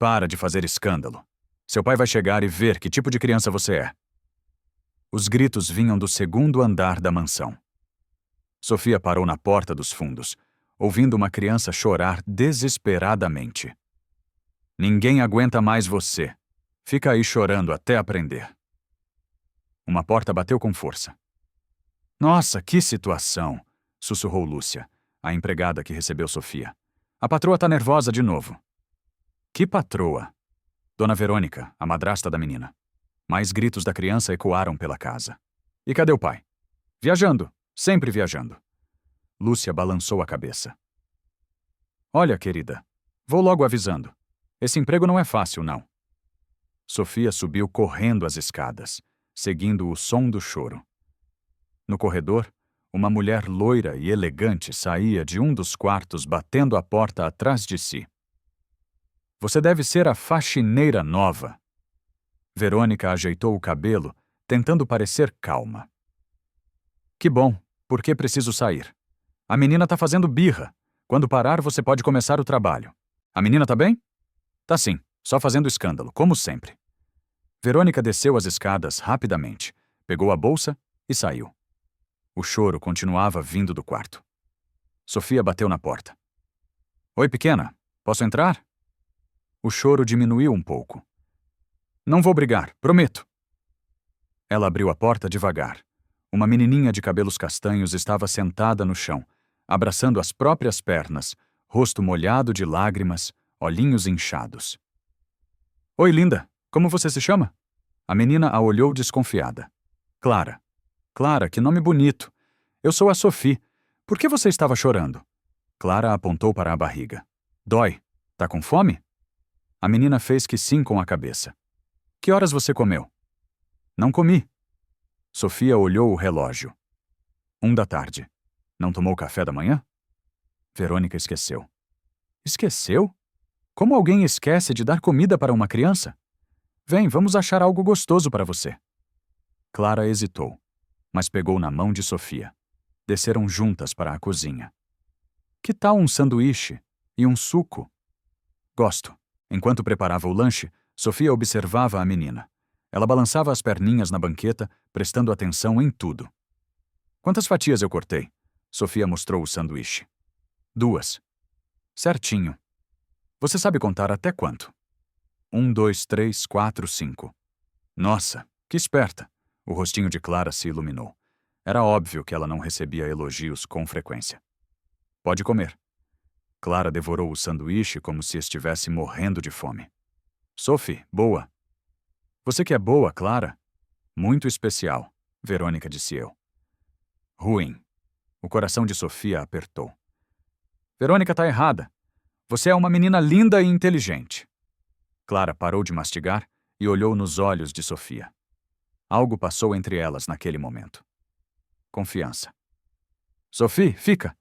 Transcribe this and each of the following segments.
Para de fazer escândalo. Seu pai vai chegar e ver que tipo de criança você é. Os gritos vinham do segundo andar da mansão. Sofia parou na porta dos fundos, ouvindo uma criança chorar desesperadamente. Ninguém aguenta mais você. Fica aí chorando até aprender. Uma porta bateu com força. Nossa, que situação! Sussurrou Lúcia, a empregada que recebeu Sofia. A patroa tá nervosa de novo. Que patroa? Dona Verônica, a madrasta da menina. Mais gritos da criança ecoaram pela casa. E cadê o pai? Viajando, sempre viajando. Lúcia balançou a cabeça. Olha, querida, vou logo avisando. Esse emprego não é fácil, não. Sofia subiu correndo as escadas, seguindo o som do choro. No corredor, uma mulher loira e elegante saía de um dos quartos batendo a porta atrás de si. Você deve ser a faxineira nova. Verônica ajeitou o cabelo, tentando parecer calma. Que bom, porque preciso sair. A menina tá fazendo birra. Quando parar, você pode começar o trabalho. A menina tá bem? Tá sim, só fazendo escândalo, como sempre. Verônica desceu as escadas rapidamente, pegou a bolsa e saiu. O choro continuava vindo do quarto. Sofia bateu na porta. Oi, pequena, posso entrar? O choro diminuiu um pouco. Não vou brigar, prometo. Ela abriu a porta devagar. Uma menininha de cabelos castanhos estava sentada no chão, abraçando as próprias pernas, rosto molhado de lágrimas, olhinhos inchados. Oi, linda, como você se chama? A menina a olhou desconfiada. Clara. Clara, que nome bonito. Eu sou a Sophie. Por que você estava chorando? Clara apontou para a barriga. Dói. Tá com fome? A menina fez que sim com a cabeça. Que horas você comeu? Não comi. Sofia olhou o relógio. 1 da tarde. Não tomou café da manhã? Verônica esqueceu. Esqueceu? Como alguém esquece de dar comida para uma criança? Vem, vamos achar algo gostoso para você. Clara hesitou, mas pegou na mão de Sofia. Desceram juntas para a cozinha. Que tal um sanduíche e um suco? Gosto. Enquanto preparava o lanche, Sofia observava a menina. Ela balançava as perninhas na banqueta, prestando atenção em tudo. Quantas fatias eu cortei? Sofia mostrou o sanduíche. 2. Certinho. Você sabe contar até quanto? 1, 2, 3, 4, 5. Nossa, que esperta! O rostinho de Clara se iluminou. Era óbvio que ela não recebia elogios com frequência. Pode comer. Clara devorou o sanduíche como se estivesse morrendo de fome. Sophie, boa. Você que é boa, Clara? Muito especial, Verônica disse eu. Ruim. O coração de Sofia apertou. Verônica tá errada. Você é uma menina linda e inteligente. Clara parou de mastigar e olhou nos olhos de Sofia. Algo passou entre elas naquele momento. Confiança. Sophie, fica.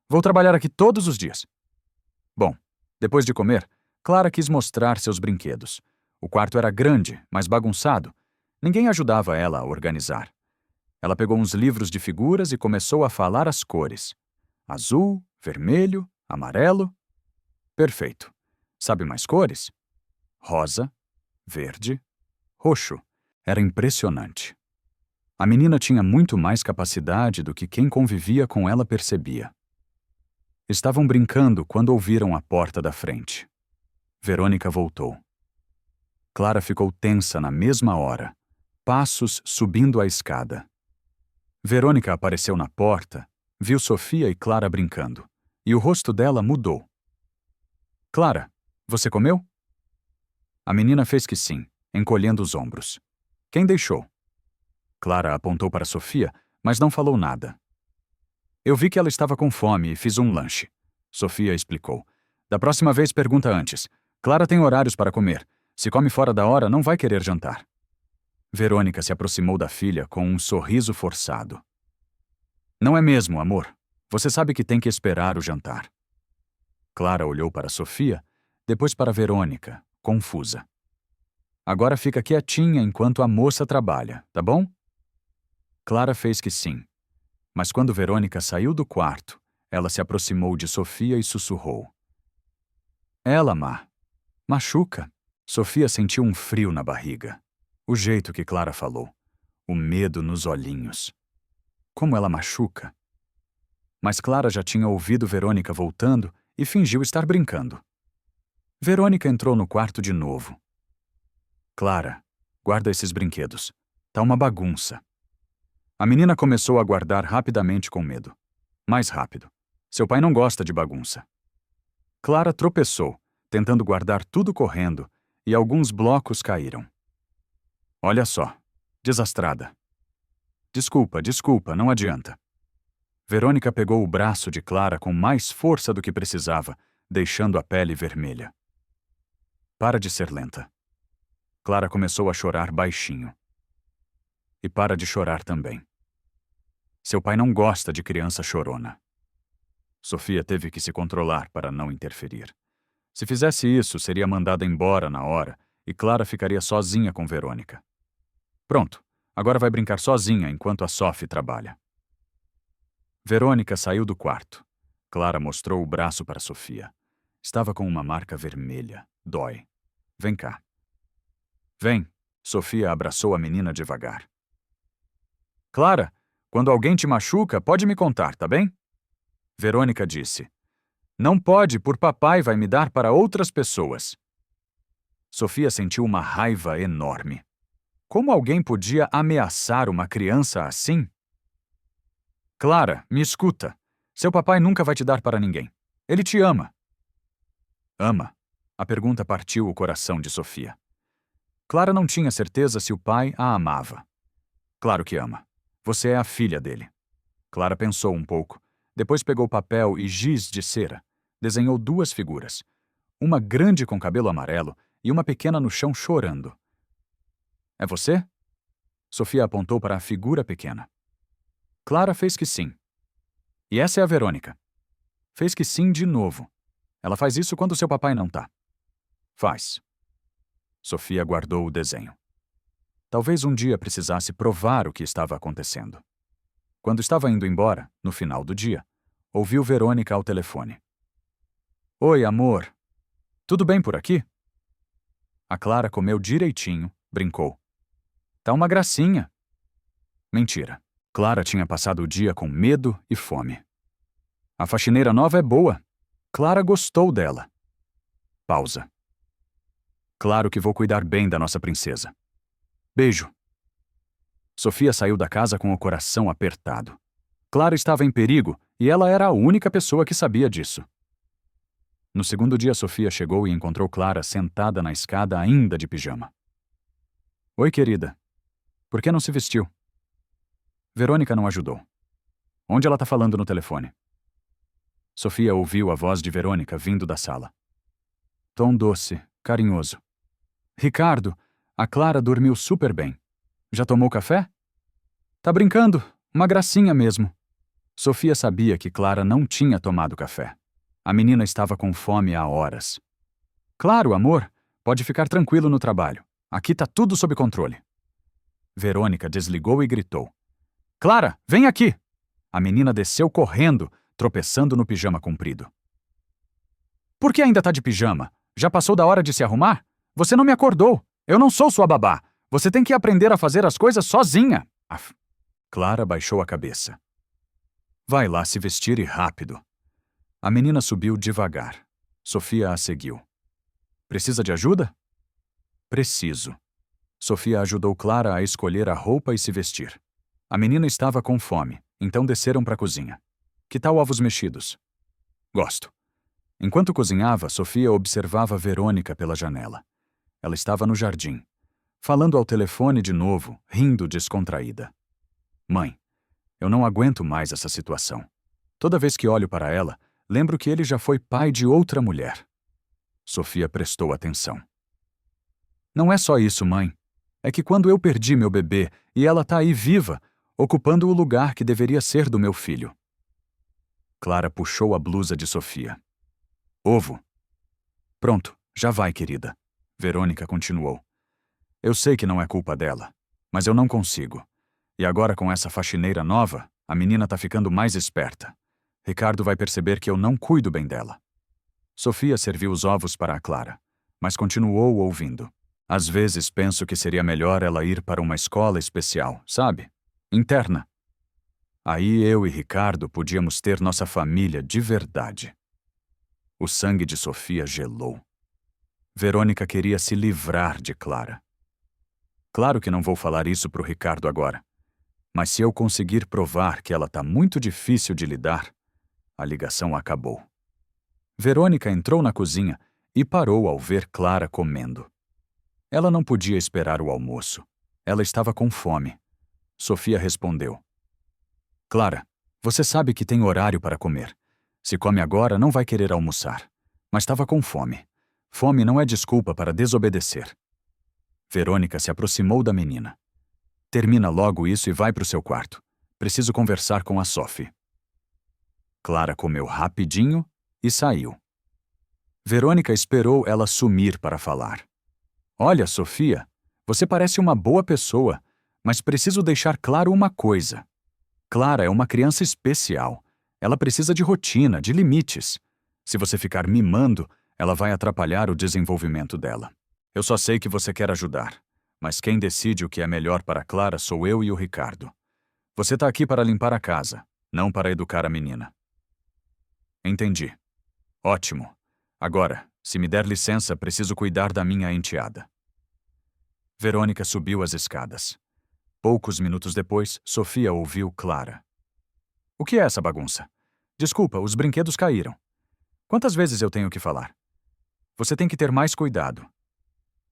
Vou trabalhar aqui todos os dias. Bom, depois de comer, Clara quis mostrar seus brinquedos. O quarto era grande, mas bagunçado. Ninguém ajudava ela a organizar. Ela pegou uns livros de figuras e começou a falar as cores. Azul, vermelho, amarelo. Perfeito. Sabe mais cores? Rosa, verde, roxo. Era impressionante. A menina tinha muito mais capacidade do que quem convivia com ela percebia. Estavam brincando quando ouviram a porta da frente. Verônica voltou. Clara ficou tensa na mesma hora. Passos subindo a escada. Verônica apareceu na porta, viu Sofia e Clara brincando, e o rosto dela mudou. Clara, você comeu? A menina fez que sim, encolhendo os ombros. Quem deixou? Clara apontou para Sofia, mas não falou nada. Eu vi que ela estava com fome e fiz um lanche. Sofia explicou. Da próxima vez pergunta antes. Clara tem horários para comer. Se come fora da hora, não vai querer jantar. Verônica se aproximou da filha com um sorriso forçado. Não é mesmo, amor. Você sabe que tem que esperar o jantar. Clara olhou para Sofia, depois para Verônica, confusa. Agora fica quietinha enquanto a moça trabalha, tá bom? Clara fez que sim. Mas quando Verônica saiu do quarto, ela se aproximou de Sofia e sussurrou. Ela, Má. Machuca. Sofia sentiu um frio na barriga. O jeito que Clara falou. O medo nos olhinhos. Como ela machuca. Mas Clara já tinha ouvido Verônica voltando e fingiu estar brincando. Verônica entrou no quarto de novo. Clara, guarda esses brinquedos. Tá uma bagunça. A menina começou a guardar rapidamente com medo. Mais rápido. Seu pai não gosta de bagunça. Clara tropeçou, tentando guardar tudo correndo, e alguns blocos caíram. Olha só. Desastrada. Desculpa, não adianta. Verônica pegou o braço de Clara com mais força do que precisava, deixando a pele vermelha. Para de ser lenta. Clara começou a chorar baixinho. E para de chorar também. Seu pai não gosta de criança chorona. Sofia teve que se controlar para não interferir. Se fizesse isso, seria mandada embora na hora e Clara ficaria sozinha com Verônica. Pronto, agora vai brincar sozinha enquanto a Sophie trabalha. Verônica saiu do quarto. Clara mostrou o braço para Sofia. Estava com uma marca vermelha. Dói. Vem cá. Vem. Sofia abraçou a menina devagar. Clara, quando alguém te machuca, pode me contar, tá bem? Verônica disse. Não pode, por papai vai me dar para outras pessoas. Sofia sentiu uma raiva enorme. Como alguém podia ameaçar uma criança assim? Clara, me escuta. Seu papai nunca vai te dar para ninguém. Ele te ama. Ama? A pergunta partiu o coração de Sofia. Clara não tinha certeza se o pai a amava. Claro que ama. Você é a filha dele. Clara pensou um pouco. Depois pegou papel e giz de cera. Desenhou duas figuras. Uma grande com cabelo amarelo e uma pequena no chão chorando. É você? Sofia apontou para a figura pequena. Clara fez que sim. E essa é a Verônica. Fez que sim de novo. Ela faz isso quando seu papai não tá. Faz. Sofia guardou o desenho. Talvez um dia precisasse provar o que estava acontecendo. Quando estava indo embora, no final do dia, ouviu Verônica ao telefone. Oi, amor. Tudo bem por aqui? A Clara comeu direitinho, brincou. Tá uma gracinha. Mentira. Clara tinha passado o dia com medo e fome. A faxineira nova é boa. Clara gostou dela. Pausa. Claro que vou cuidar bem da nossa princesa. Beijo. Sofia saiu da casa com o coração apertado. Clara estava em perigo e ela era a única pessoa que sabia disso. No segundo dia, Sofia chegou e encontrou Clara sentada na escada ainda de pijama. Oi, querida. Por que não se vestiu? Verônica não ajudou. Onde ela tá falando no telefone? Sofia ouviu a voz de Verônica vindo da sala. Tom doce, carinhoso. Ricardo, a Clara dormiu super bem. Já tomou café? Tá brincando, uma gracinha mesmo. Sofia sabia que Clara não tinha tomado café. A menina estava com fome há horas. Claro, amor, pode ficar tranquilo no trabalho. Aqui tá tudo sob controle. Verônica desligou e gritou. Clara, vem aqui! A menina desceu correndo, tropeçando no pijama comprido. Por que ainda tá de pijama? Já passou da hora de se arrumar? Você não me acordou. Eu não sou sua babá. Você tem que aprender a fazer as coisas sozinha. Clara baixou a cabeça. Vai lá se vestir e rápido. A menina subiu devagar. Sofia a seguiu. Precisa de ajuda? Preciso. Sofia ajudou Clara a escolher a roupa e se vestir. A menina estava com fome, então desceram para a cozinha. Que tal ovos mexidos? Gosto. Enquanto cozinhava, Sofia observava Verônica pela janela. Ela estava no jardim, falando ao telefone de novo, rindo descontraída. Mãe, eu não aguento mais essa situação. Toda vez que olho para ela, lembro que ele já foi pai de outra mulher. Sofia prestou atenção. Não é só isso, mãe. É que quando eu perdi meu bebê e ela tá aí viva, ocupando o lugar que deveria ser do meu filho. Clara puxou a blusa de Sofia. Ovo. Pronto, já vai, querida. Verônica continuou. Eu sei que não é culpa dela, mas eu não consigo. E agora com essa faxineira nova, a menina tá ficando mais esperta. Ricardo vai perceber que eu não cuido bem dela. Sofia serviu os ovos para a Clara. mas continuou ouvindo. Às vezes penso que seria melhor ela ir para uma escola especial, sabe? Interna. Aí eu e Ricardo podíamos ter nossa família de verdade. O sangue de Sofia gelou. Verônica queria se livrar de Clara. Claro que não vou falar isso pro Ricardo agora, mas se eu conseguir provar que ela tá muito difícil de lidar, a ligação acabou. Verônica entrou na cozinha e parou ao ver Clara comendo. Ela não podia esperar o almoço. Ela estava com fome. Sofia respondeu: Clara, você sabe que tem horário para comer. Se come agora, não vai querer almoçar. Mas estava com fome. Fome não é desculpa para desobedecer. Verônica se aproximou da menina. Termina logo isso e vai para o seu quarto. Preciso conversar com a Sophie. Clara comeu rapidinho e saiu. Verônica esperou ela sumir para falar. Olha, Sofia, você parece uma boa pessoa, mas preciso deixar claro uma coisa. Clara é uma criança especial. Ela precisa de rotina, de limites. Se você ficar mimando, ela vai atrapalhar o desenvolvimento dela. Eu só sei que você quer ajudar, mas quem decide o que é melhor para Clara sou eu e o Ricardo. Você tá aqui para limpar a casa, não para educar a menina. Entendi. Ótimo. Agora, se me der licença, preciso cuidar da minha enteada. Verônica subiu as escadas. Poucos minutos depois, Sofia ouviu Clara. O que é essa bagunça? Desculpa, os brinquedos caíram. Quantas vezes eu tenho que falar? Você tem que ter mais cuidado.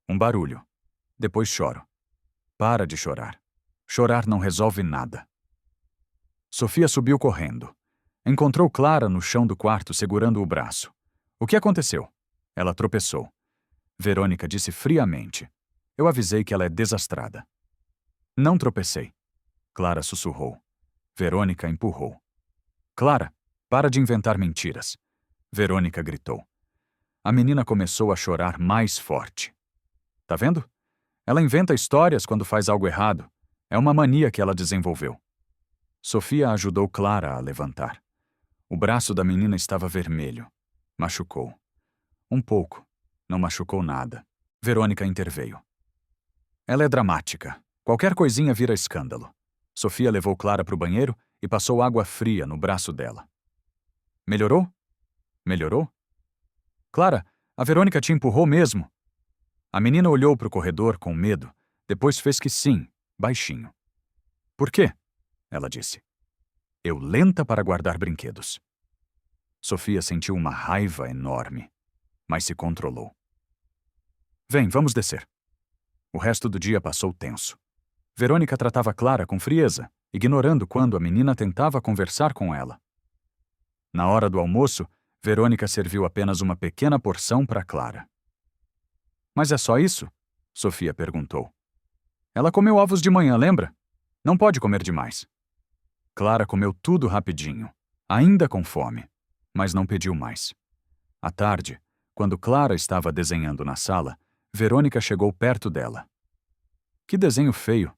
Um barulho. Depois choro. Para de chorar. Chorar não resolve nada. Sofia subiu correndo. Encontrou Clara no chão do quarto segurando o braço. O que aconteceu? Ela tropeçou. Verônica disse friamente. Eu avisei que ela é desastrada. Não tropecei. Clara sussurrou. Verônica empurrou. Clara, para de inventar mentiras. Verônica gritou. A menina começou a chorar mais forte. Tá vendo? Ela inventa histórias quando faz algo errado. É uma mania que ela desenvolveu. Sofia ajudou Clara a levantar. O braço da menina estava vermelho. Machucou. Um pouco. Não machucou nada. Verônica interveio. Ela é dramática. Qualquer coisinha vira escândalo. Sofia levou Clara para o banheiro e passou água fria no braço dela. Melhorou? Melhorou? Clara, a Verônica te empurrou mesmo. A menina olhou para o corredor com medo, depois fez que sim, baixinho. Por quê? Ela disse. Eu lenta para guardar brinquedos. Sofia sentiu uma raiva enorme, mas se controlou. Vem, vamos descer. O resto do dia passou tenso. Verônica tratava Clara com frieza, ignorando quando a menina tentava conversar com ela. Na hora do almoço, Verônica serviu apenas uma pequena porção para Clara. Mas é só isso? Sofia perguntou. Ela comeu ovos de manhã, lembra? Não pode comer demais. Clara comeu tudo rapidinho, ainda com fome, mas não pediu mais. À tarde, quando Clara estava desenhando na sala, Verônica chegou perto dela. Que desenho feio.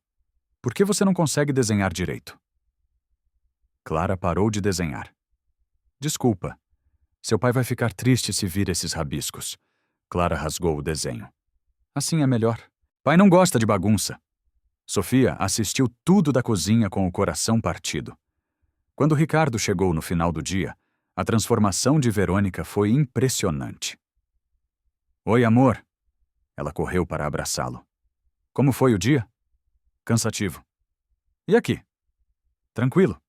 Por que você não consegue desenhar direito? Clara parou de desenhar. Desculpa. Seu pai vai ficar triste se vir esses rabiscos. Clara rasgou o desenho. Assim é melhor. Pai não gosta de bagunça. Sofia assistiu tudo da cozinha com o coração partido. Quando Ricardo chegou no final do dia, a transformação de Verônica foi impressionante. Oi, amor. Ela correu para abraçá-lo. Como foi o dia? Cansativo. E aqui? Tranquilo.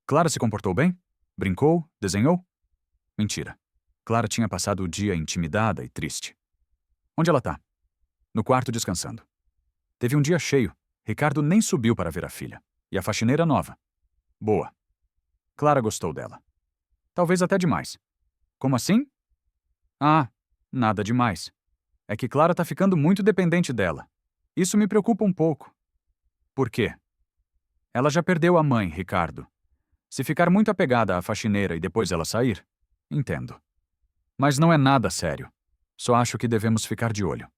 Clara se comportou bem? Brincou? Desenhou? Mentira. Clara tinha passado o dia intimidada e triste. Onde ela tá? No quarto descansando. Teve um dia cheio. Ricardo nem subiu para ver a filha. E a faxineira nova. Boa. Clara gostou dela. Talvez até demais. Como assim? Ah, nada demais. É que Clara tá ficando muito dependente dela. Isso me preocupa um pouco. Por quê? Ela já perdeu a mãe, Ricardo. Se ficar muito apegada à faxineira e depois ela sair, entendo. Mas não é nada sério. Só acho que devemos ficar de olho.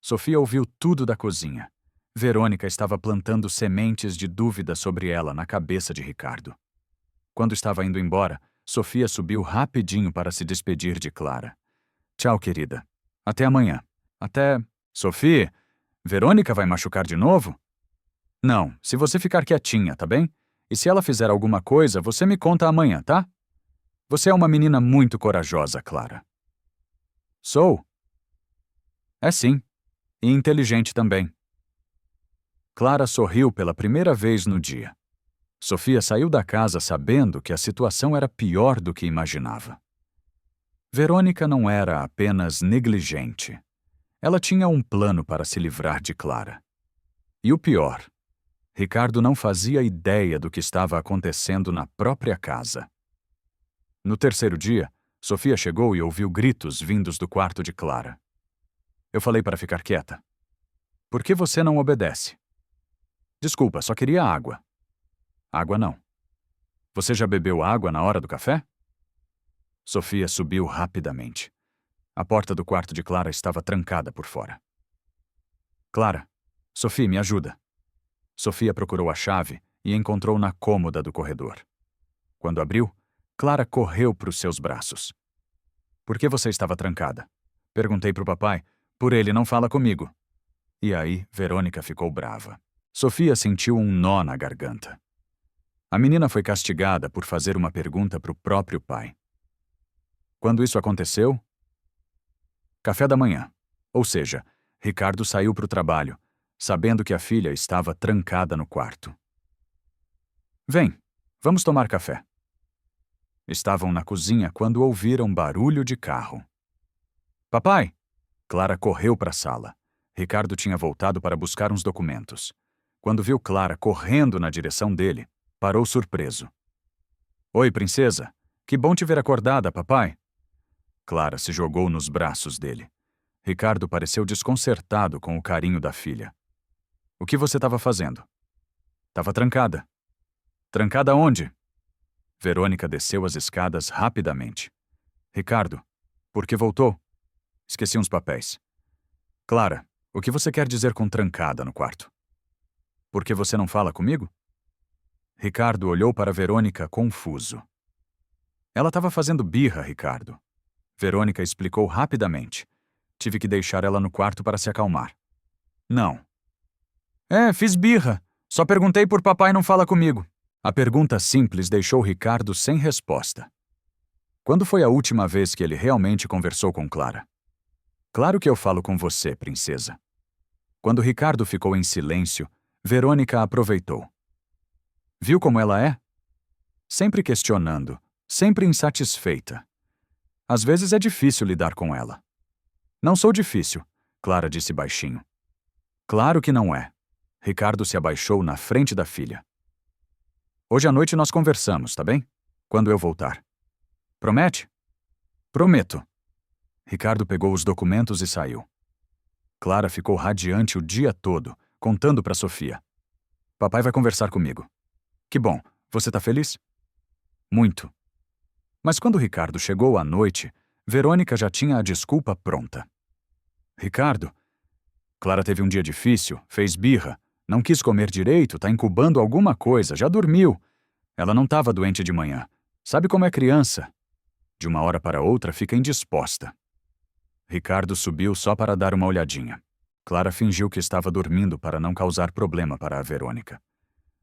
Sofia ouviu tudo da cozinha. Verônica estava plantando sementes de dúvida sobre ela na cabeça de Ricardo. Quando estava indo embora, Sofia subiu rapidinho para se despedir de Clara. Tchau, querida. Até amanhã. Até... Sophie, Verônica vai machucar de novo? Não, se você ficar quietinha, tá bem? E se ela fizer alguma coisa, você me conta amanhã, tá? Você é uma menina muito corajosa, Clara. Sou? É sim. E inteligente também. Clara sorriu pela primeira vez no dia. Sofia saiu da casa sabendo que a situação era pior do que imaginava. Verônica não era apenas negligente. Ela tinha um plano para se livrar de Clara. E o pior, Ricardo não fazia ideia do que estava acontecendo na própria casa. No terceiro dia, Sofia chegou e ouviu gritos vindos do quarto de Clara. Eu falei para ficar quieta. Por que você não obedece? Desculpa, só queria água. Água não. Você já bebeu água na hora do café? Sofia subiu rapidamente. A porta do quarto de Clara estava trancada por fora. Clara, Sofia, me ajuda. Sofia procurou a chave e encontrou na cômoda do corredor. Quando abriu, Clara correu para os seus braços. Por que você estava trancada? Perguntei para o papai. Por ele não fala comigo. E aí, Verônica ficou brava. Sofia sentiu um nó na garganta. A menina foi castigada por fazer uma pergunta para o próprio pai. Quando isso aconteceu? Café da manhã. Ou seja, Ricardo saiu para o trabalho, sabendo que a filha estava trancada no quarto. Vem, vamos tomar café. Estavam na cozinha quando ouviram barulho de carro. Papai! Clara correu para a sala. Ricardo tinha voltado para buscar uns documentos. Quando viu Clara correndo na direção dele, parou surpreso. Oi, princesa. Que bom te ver acordada, papai. Clara se jogou nos braços dele. Ricardo pareceu desconcertado com o carinho da filha. O que você estava fazendo? Estava trancada. Trancada onde? Verônica desceu as escadas rapidamente. Ricardo, por que voltou? Esqueci uns papéis. Clara, o que você quer dizer com trancada no quarto? Por que você não fala comigo? Ricardo olhou para Verônica confuso. Ela estava fazendo birra, Ricardo. Verônica explicou rapidamente. Tive que deixar ela no quarto para se acalmar. Não. Fiz birra. Só perguntei por papai não fala comigo. A pergunta simples deixou Ricardo sem resposta. Quando foi a última vez que ele realmente conversou com Clara? Claro que eu falo com você, princesa. Quando Ricardo ficou em silêncio, Verônica aproveitou. Viu como ela é? Sempre questionando, sempre insatisfeita. Às vezes é difícil lidar com ela. Não sou difícil, Clara disse baixinho. Claro que não é. Ricardo se abaixou na frente da filha. Hoje à noite nós conversamos, tá bem? Quando eu voltar. Promete? Prometo. Ricardo pegou os documentos e saiu. Clara ficou radiante o dia todo, contando para Sofia. Papai vai conversar comigo. Que bom. Você tá feliz? Muito. Mas quando Ricardo chegou à noite, Verônica já tinha a desculpa pronta. Ricardo, Clara teve um dia difícil, fez birra, não quis comer direito, tá incubando alguma coisa, já dormiu. Ela não estava doente de manhã. Sabe como é criança? De uma hora para outra fica indisposta. Ricardo subiu só para dar uma olhadinha. Clara fingiu que estava dormindo para não causar problema para a Verônica.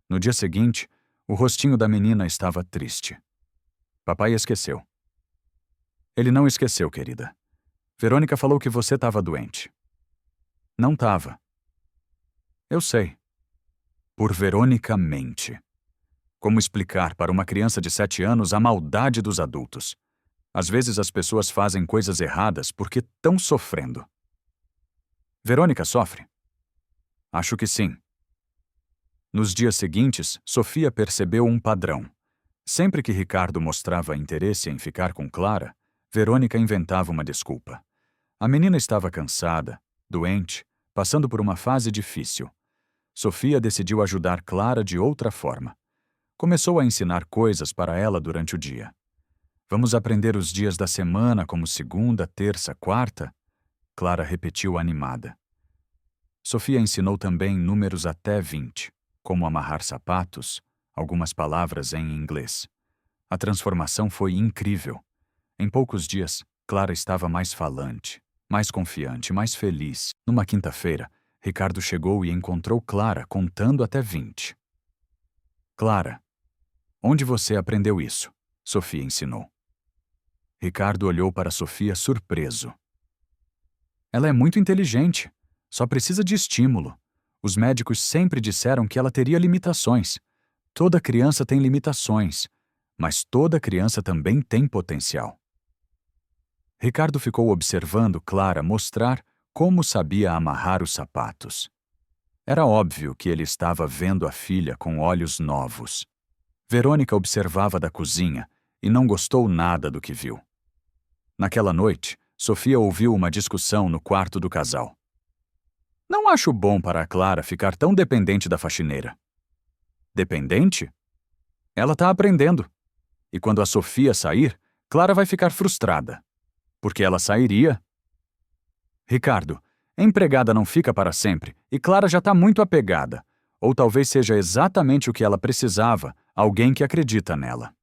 No dia seguinte, o rostinho da menina estava triste. Papai esqueceu. Ele não esqueceu, querida. Verônica falou que você estava doente. Não estava. Eu sei. Por Verônica mente. Como explicar para uma criança de 7 anos a maldade dos adultos? Às vezes as pessoas fazem coisas erradas porque estão sofrendo. Verônica sofre? Acho que sim. Nos dias seguintes, Sofia percebeu um padrão. Sempre que Ricardo mostrava interesse em ficar com Clara, Verônica inventava uma desculpa. A menina estava cansada, doente, passando por uma fase difícil. Sofia decidiu ajudar Clara de outra forma. Começou a ensinar coisas para ela durante o dia. Vamos aprender os dias da semana como segunda, terça, quarta? Clara repetiu animada. Sofia ensinou também números até 20, como amarrar sapatos, algumas palavras em inglês. A transformação foi incrível. Em poucos dias, Clara estava mais falante, mais confiante, mais feliz. Numa quinta-feira, Ricardo chegou e encontrou Clara contando até 20. Clara, onde você aprendeu isso? Sofia ensinou. Ricardo olhou para Sofia surpreso. Ela é muito inteligente. Só precisa de estímulo. Os médicos sempre disseram que ela teria limitações. Toda criança tem limitações, mas toda criança também tem potencial. Ricardo ficou observando Clara mostrar como sabia amarrar os sapatos. Era óbvio que ele estava vendo a filha com olhos novos. Verônica observava da cozinha e não gostou nada do que viu. Naquela noite, Sofia ouviu uma discussão no quarto do casal. Não acho bom para a Clara ficar tão dependente da faxineira. Dependente? Ela está aprendendo. E quando a Sofia sair, Clara vai ficar frustrada. Porque ela sairia. Ricardo, empregada não fica para sempre e Clara já está muito apegada. Ou talvez seja exatamente o que ela precisava, alguém que acredita nela.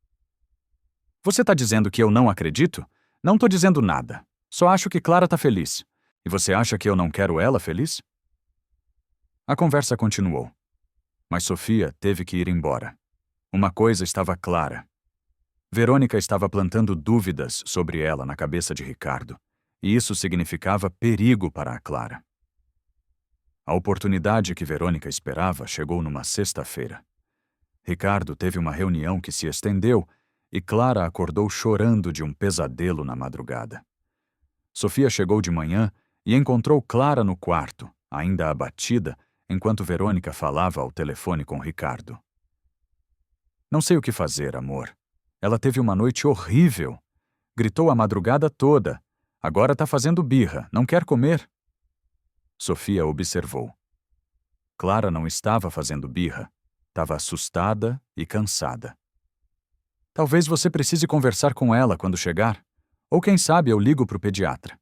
Você está dizendo que eu não acredito? Não estou dizendo nada. Só acho que Clara está feliz. E você acha que eu não quero ela feliz? A conversa continuou. Mas Sofia teve que ir embora. Uma coisa estava clara. Verônica estava plantando dúvidas sobre ela na cabeça de Ricardo, e isso significava perigo para a Clara. A oportunidade que Verônica esperava chegou numa sexta-feira. Ricardo teve uma reunião que se estendeu e Clara acordou chorando de um pesadelo na madrugada. Sofia chegou de manhã e encontrou Clara no quarto, ainda abatida, enquanto Verônica falava ao telefone com Ricardo. Não sei o que fazer, amor. Ela teve uma noite horrível. Gritou a madrugada toda. Agora tá fazendo birra, não quer comer? Sofia observou. Clara não estava fazendo birra. Estava assustada e cansada. Talvez você precise conversar com ela quando chegar. Ou quem sabe eu ligo para o pediatra.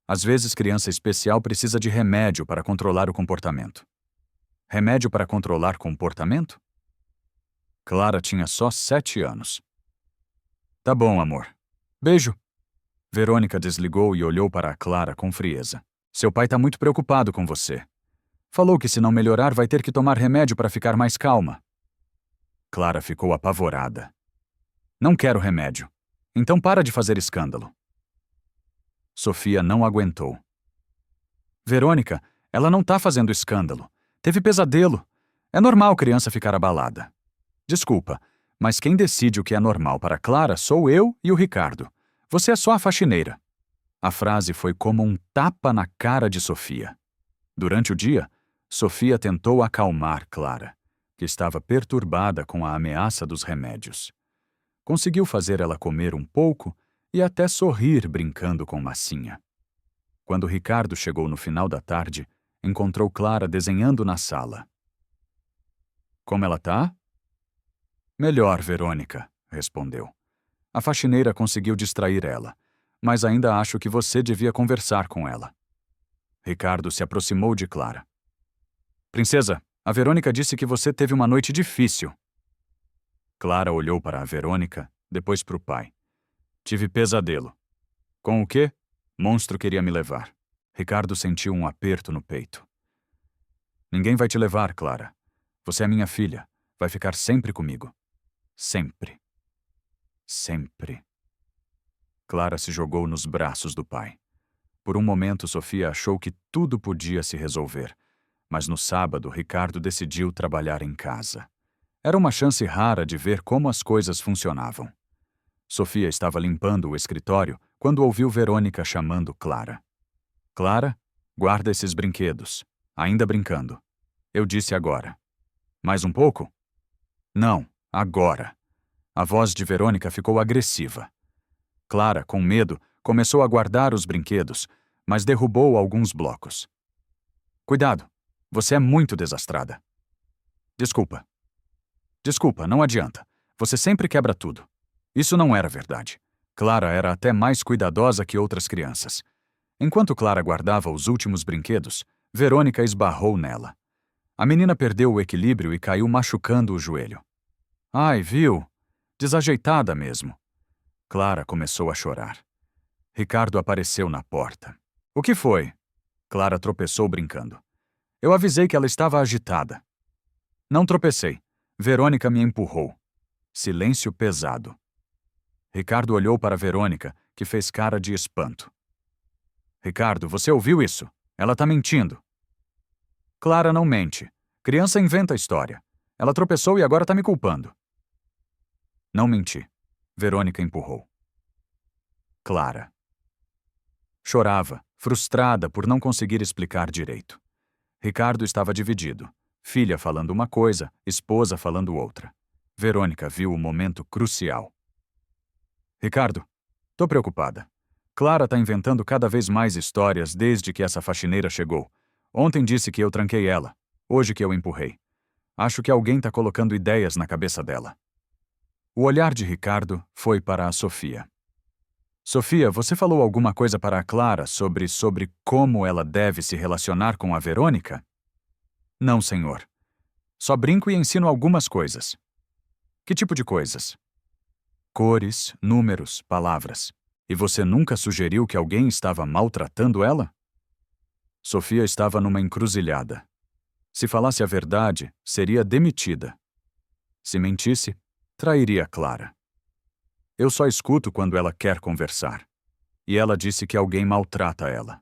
Às vezes criança especial precisa de remédio para controlar o comportamento. Remédio para controlar comportamento? Clara tinha só 7 anos. Tá bom, amor. Beijo. Verônica desligou e olhou para a Clara com frieza. Seu pai tá muito preocupado com você. Falou que se não melhorar vai ter que tomar remédio para ficar mais calma. Clara ficou apavorada. Não quero remédio. Então para de fazer escândalo. Sofia não aguentou. Verônica, ela não tá fazendo escândalo. Teve pesadelo. É normal criança ficar abalada. Desculpa, mas quem decide o que é normal para Clara sou eu e o Ricardo. Você é só a faxineira. A frase foi como um tapa na cara de Sofia. Durante o dia, Sofia tentou acalmar Clara, que estava perturbada com a ameaça dos remédios. Conseguiu fazer ela comer um pouco e até sorrir brincando com massinha. Quando Ricardo chegou no final da tarde, encontrou Clara desenhando na sala. Como ela tá? Melhor, Verônica, respondeu. A faxineira conseguiu distrair ela, mas ainda acho que você devia conversar com ela. Ricardo se aproximou de Clara. Princesa, a Verônica disse que você teve uma noite difícil. Clara olhou para a Verônica, depois para o pai. Tive pesadelo. Com o quê? Monstro queria me levar. Ricardo sentiu um aperto no peito. Ninguém vai te levar, Clara. Você é minha filha. Vai ficar sempre comigo. Sempre. Sempre. Clara se jogou nos braços do pai. Por um momento, Sofia achou que tudo podia se resolver. Mas no sábado, Ricardo decidiu trabalhar em casa. Era uma chance rara de ver como as coisas funcionavam. Sofia estava limpando o escritório quando ouviu Verônica chamando Clara. Clara, guarda esses brinquedos. Ainda brincando. Eu disse agora. Mais um pouco? Não, agora. A voz de Verônica ficou agressiva. Clara, com medo, começou a guardar os brinquedos, mas derrubou alguns blocos. Cuidado, você é muito desastrada. Desculpa. Desculpa, não adianta. Você sempre quebra tudo. Isso não era verdade. Clara era até mais cuidadosa que outras crianças. Enquanto Clara guardava os últimos brinquedos, Verônica esbarrou nela. A menina perdeu o equilíbrio e caiu machucando o joelho. Ai, viu? Desajeitada mesmo. Clara começou a chorar. Ricardo apareceu na porta. O que foi? Clara tropeçou brincando. Eu avisei que ela estava agitada. Não tropecei. Verônica me empurrou. Silêncio pesado. Ricardo olhou para Verônica, que fez cara de espanto. Ricardo, você ouviu isso? Ela tá mentindo. Clara não mente. Criança inventa história. Ela tropeçou e agora tá me culpando. Não menti. Verônica empurrou. Clara. Chorava, frustrada por não conseguir explicar direito. Ricardo estava dividido. Filha falando uma coisa, esposa falando outra. Verônica viu o momento crucial. Ricardo, tô preocupada. Clara tá inventando cada vez mais histórias desde que essa faxineira chegou. Ontem disse que eu tranquei ela. Hoje que eu empurrei. Acho que alguém tá colocando ideias na cabeça dela. O olhar de Ricardo foi para a Sofia. Sofia, você falou alguma coisa para a Clara sobre como ela deve se relacionar com a Verônica? Não, senhor. Só brinco e ensino algumas coisas. Que tipo de coisas? Cores, números, palavras. E você nunca sugeriu que alguém estava maltratando ela? Sofia estava numa encruzilhada. Se falasse a verdade, seria demitida. Se mentisse, trairia Clara. Eu só escuto quando ela quer conversar. E ela disse que alguém maltrata ela.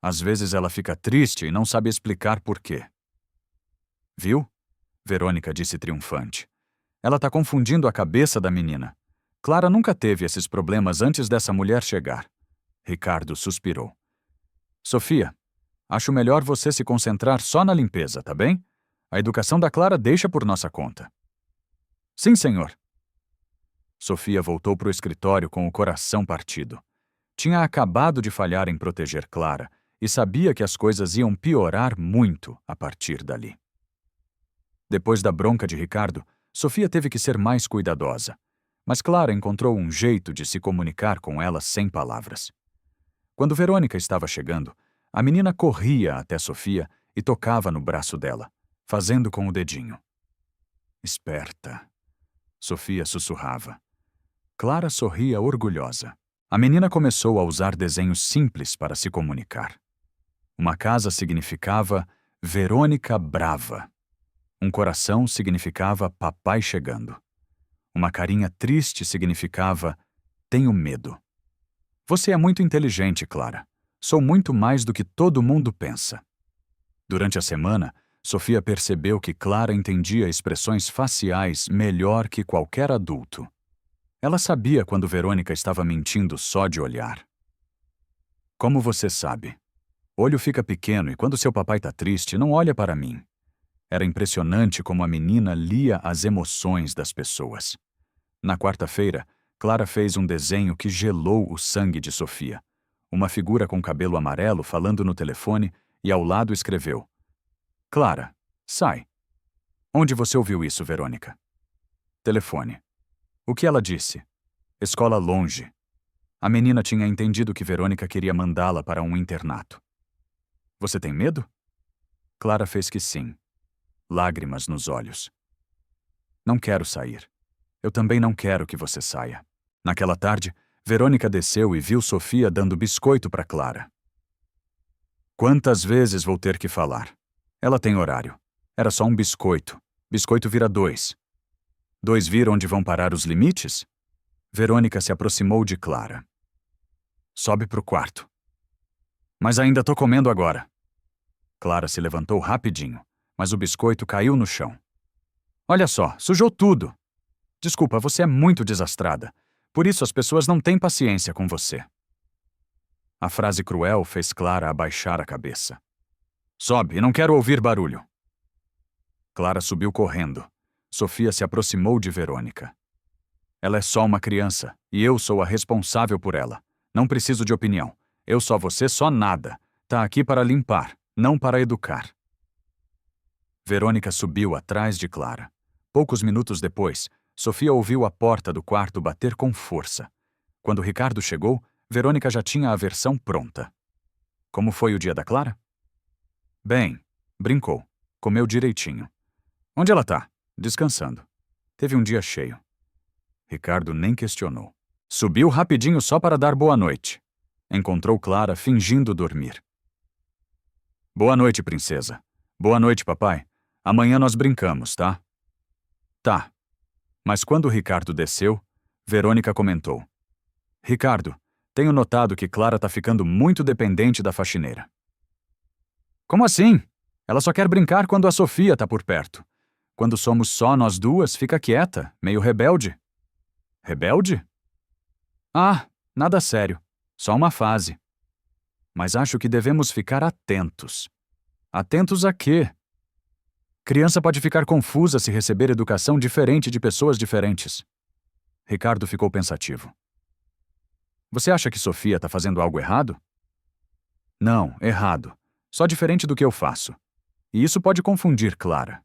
Às vezes ela fica triste e não sabe explicar por quê. Viu? Verônica disse triunfante. Ela tá confundindo a cabeça da menina. Clara nunca teve esses problemas antes dessa mulher chegar. Ricardo suspirou. Sofia, acho melhor você se concentrar só na limpeza, tá bem? A educação da Clara deixa por nossa conta. Sim, senhor. Sofia voltou para o escritório com o coração partido. Tinha acabado de falhar em proteger Clara e sabia que as coisas iam piorar muito a partir dali. Depois da bronca de Ricardo, Sofia teve que ser mais cuidadosa. Mas Clara encontrou um jeito de se comunicar com ela sem palavras. Quando Verônica estava chegando, a menina corria até Sofia e tocava no braço dela, fazendo com o dedinho. Esperta. Sofia sussurrava. Clara sorria orgulhosa. A menina começou a usar desenhos simples para se comunicar. Uma casa significava Verônica brava. Um coração significava papai chegando. Uma carinha triste significava tenho medo. Você é muito inteligente, Clara. Sou muito mais do que todo mundo pensa. Durante a semana, Sofia percebeu que Clara entendia expressões faciais melhor que qualquer adulto. Ela sabia quando Verônica estava mentindo só de olhar. Como você sabe? Olho fica pequeno e quando seu papai tá triste, não olha para mim. Era impressionante como a menina lia as emoções das pessoas. Na quarta-feira, Clara fez um desenho que gelou o sangue de Sofia. Uma figura com cabelo amarelo falando no telefone e ao lado escreveu: Clara, sai. Onde você ouviu isso, Verônica? Telefone. O que ela disse? Escola longe. A menina tinha entendido que Verônica queria mandá-la para um internato. Você tem medo? Clara fez que sim. Lágrimas nos olhos. Não quero sair. Eu também não quero que você saia. Naquela tarde, Verônica desceu e viu Sofia dando biscoito para Clara. Quantas vezes vou ter que falar? Ela tem horário. Era só um biscoito. Biscoito vira 2. 2 vira onde vão parar os limites? Verônica se aproximou de Clara. Sobe pro quarto. Mas ainda tô comendo agora. Clara se levantou rapidinho, mas o biscoito caiu no chão. Olha só, sujou tudo. Desculpa, você é muito desastrada. Por isso as pessoas não têm paciência com você. A frase cruel fez Clara abaixar a cabeça. Sobe, não quero ouvir barulho. Clara subiu correndo. Sofia se aproximou de Verônica. Ela é só uma criança, e eu sou a responsável por ela. Não preciso de opinião. Eu só você, só nada. Tá aqui para limpar, não para educar. Verônica subiu atrás de Clara. Poucos minutos depois, Sofia ouviu a porta do quarto bater com força. Quando Ricardo chegou, Verônica já tinha a versão pronta. Como foi o dia da Clara? Bem, brincou. Comeu direitinho. Onde ela tá? Descansando. Teve um dia cheio. Ricardo nem questionou. Subiu rapidinho só para dar boa noite. Encontrou Clara fingindo dormir. Boa noite, princesa. Boa noite, papai. Amanhã nós brincamos, tá? Tá. Mas quando Ricardo desceu, Verônica comentou: Ricardo, tenho notado que Clara tá ficando muito dependente da faxineira. Como assim? Ela só quer brincar quando a Sofia tá por perto. Quando somos só nós duas, fica quieta, meio rebelde. Rebelde? Ah, nada sério. Só uma fase. Mas acho que devemos ficar atentos. Atentos a quê? Criança pode ficar confusa se receber educação diferente de pessoas diferentes. Ricardo ficou pensativo. Você acha que Sofia tá fazendo algo errado? Não, errado. Só diferente do que eu faço. E isso pode confundir Clara.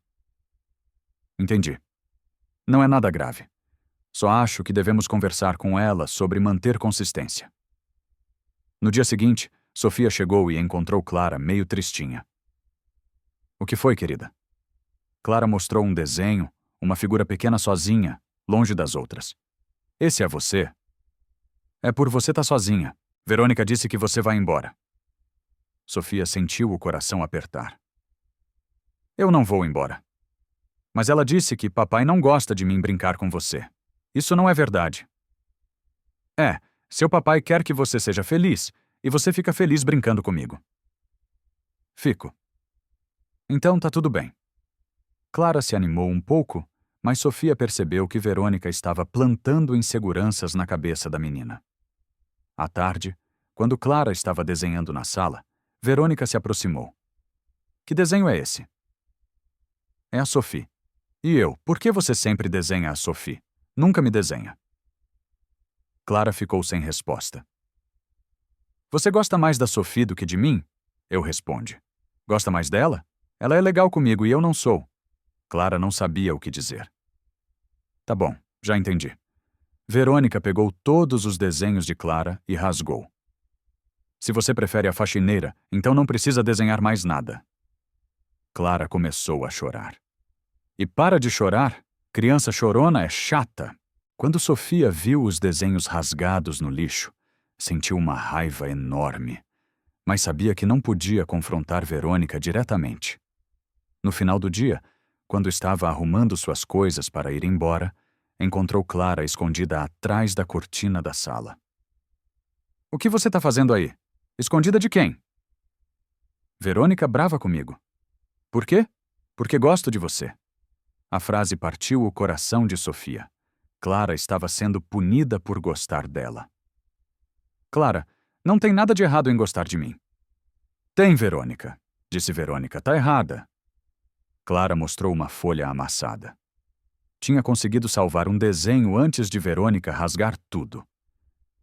Entendi. Não é nada grave. Só acho que devemos conversar com ela sobre manter consistência. No dia seguinte, Sofia chegou e encontrou Clara meio tristinha. O que foi, querida? Clara mostrou um desenho, uma figura pequena sozinha, longe das outras. Esse é você? É por você estar sozinha. Verônica disse que você vai embora. Sofia sentiu o coração apertar. Eu não vou embora. Mas ela disse que papai não gosta de mim brincar com você. Isso não é verdade. É, seu papai quer que você seja feliz, e você fica feliz brincando comigo. Fico. Então tá tudo bem. Clara se animou um pouco, mas Sofia percebeu que Verônica estava plantando inseguranças na cabeça da menina. À tarde, quando Clara estava desenhando na sala, Verônica se aproximou. Que desenho é esse? É a Sophie. E eu, por que você sempre desenha a Sophie? Nunca me desenha. Clara ficou sem resposta. Você gosta mais da Sophie do que de mim? Eu responde. Gosta mais dela? Ela é legal comigo e eu não sou. Clara não sabia o que dizer. Tá bom, já entendi. Verônica pegou todos os desenhos de Clara e rasgou. Se você prefere a faxineira, então não precisa desenhar mais nada. Clara começou a chorar. E para de chorar, criança chorona é chata. Quando Sofia viu os desenhos rasgados no lixo, sentiu uma raiva enorme, mas sabia que não podia confrontar Verônica diretamente. No final do dia, quando estava arrumando suas coisas para ir embora, encontrou Clara escondida atrás da cortina da sala. O que você tá fazendo aí? Escondida de quem? Verônica brava comigo. Por quê? Porque gosto de você. A frase partiu o coração de Sofia. Clara estava sendo punida por gostar dela. Clara, não tem nada de errado em gostar de mim. Tem, Verônica, disse Verônica. Tá errada. Clara mostrou uma folha amassada. Tinha conseguido salvar um desenho antes de Verônica rasgar tudo.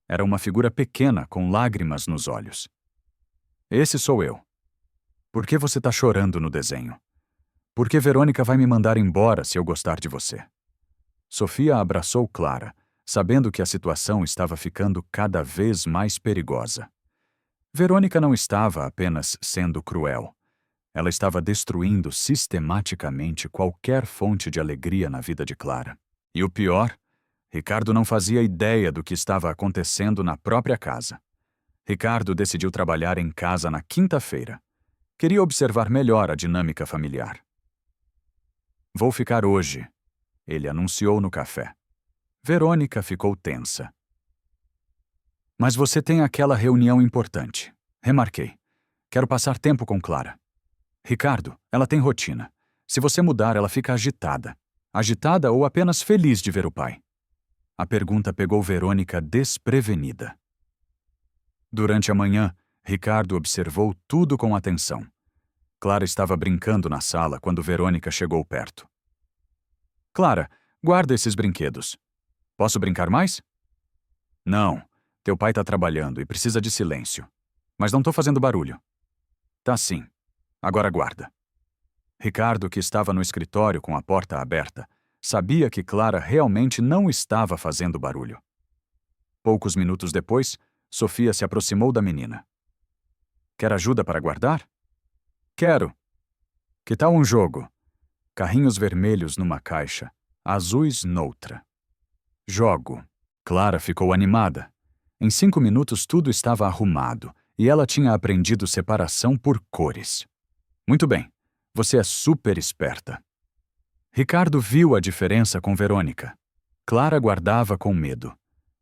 Era uma figura pequena com lágrimas nos olhos. Esse sou eu. Por que você tá chorando no desenho? Por que Verônica vai me mandar embora se eu gostar de você? Sofia abraçou Clara, sabendo que a situação estava ficando cada vez mais perigosa. Verônica não estava apenas sendo cruel. Ela estava destruindo sistematicamente qualquer fonte de alegria na vida de Clara. E o pior, Ricardo não fazia ideia do que estava acontecendo na própria casa. Ricardo decidiu trabalhar em casa na quinta-feira. Queria observar melhor a dinâmica familiar. Vou ficar hoje, ele anunciou no café. Verônica ficou tensa. Mas você tem aquela reunião importante. Remarquei. Quero passar tempo com Clara. Ricardo, ela tem rotina. Se você mudar, ela fica agitada. Agitada ou apenas feliz de ver o pai? A pergunta pegou Verônica desprevenida. Durante a manhã, Ricardo observou tudo com atenção. Clara estava brincando na sala quando Verônica chegou perto. Clara, guarda esses brinquedos. Posso brincar mais? Não. Teu pai tá trabalhando e precisa de silêncio. Mas não tô fazendo barulho. Tá sim. Agora guarda. Ricardo, que estava no escritório com a porta aberta, sabia que Clara realmente não estava fazendo barulho. Poucos minutos depois, Sofia se aproximou da menina. Quer ajuda para guardar? Quero. Que tal um jogo? Carrinhos vermelhos numa caixa, azuis noutra. Jogo. Clara ficou animada. Em 5 minutos tudo estava arrumado e ela tinha aprendido separação por cores. Muito bem, você é super esperta. Ricardo viu a diferença com Verônica. Clara guardava com medo.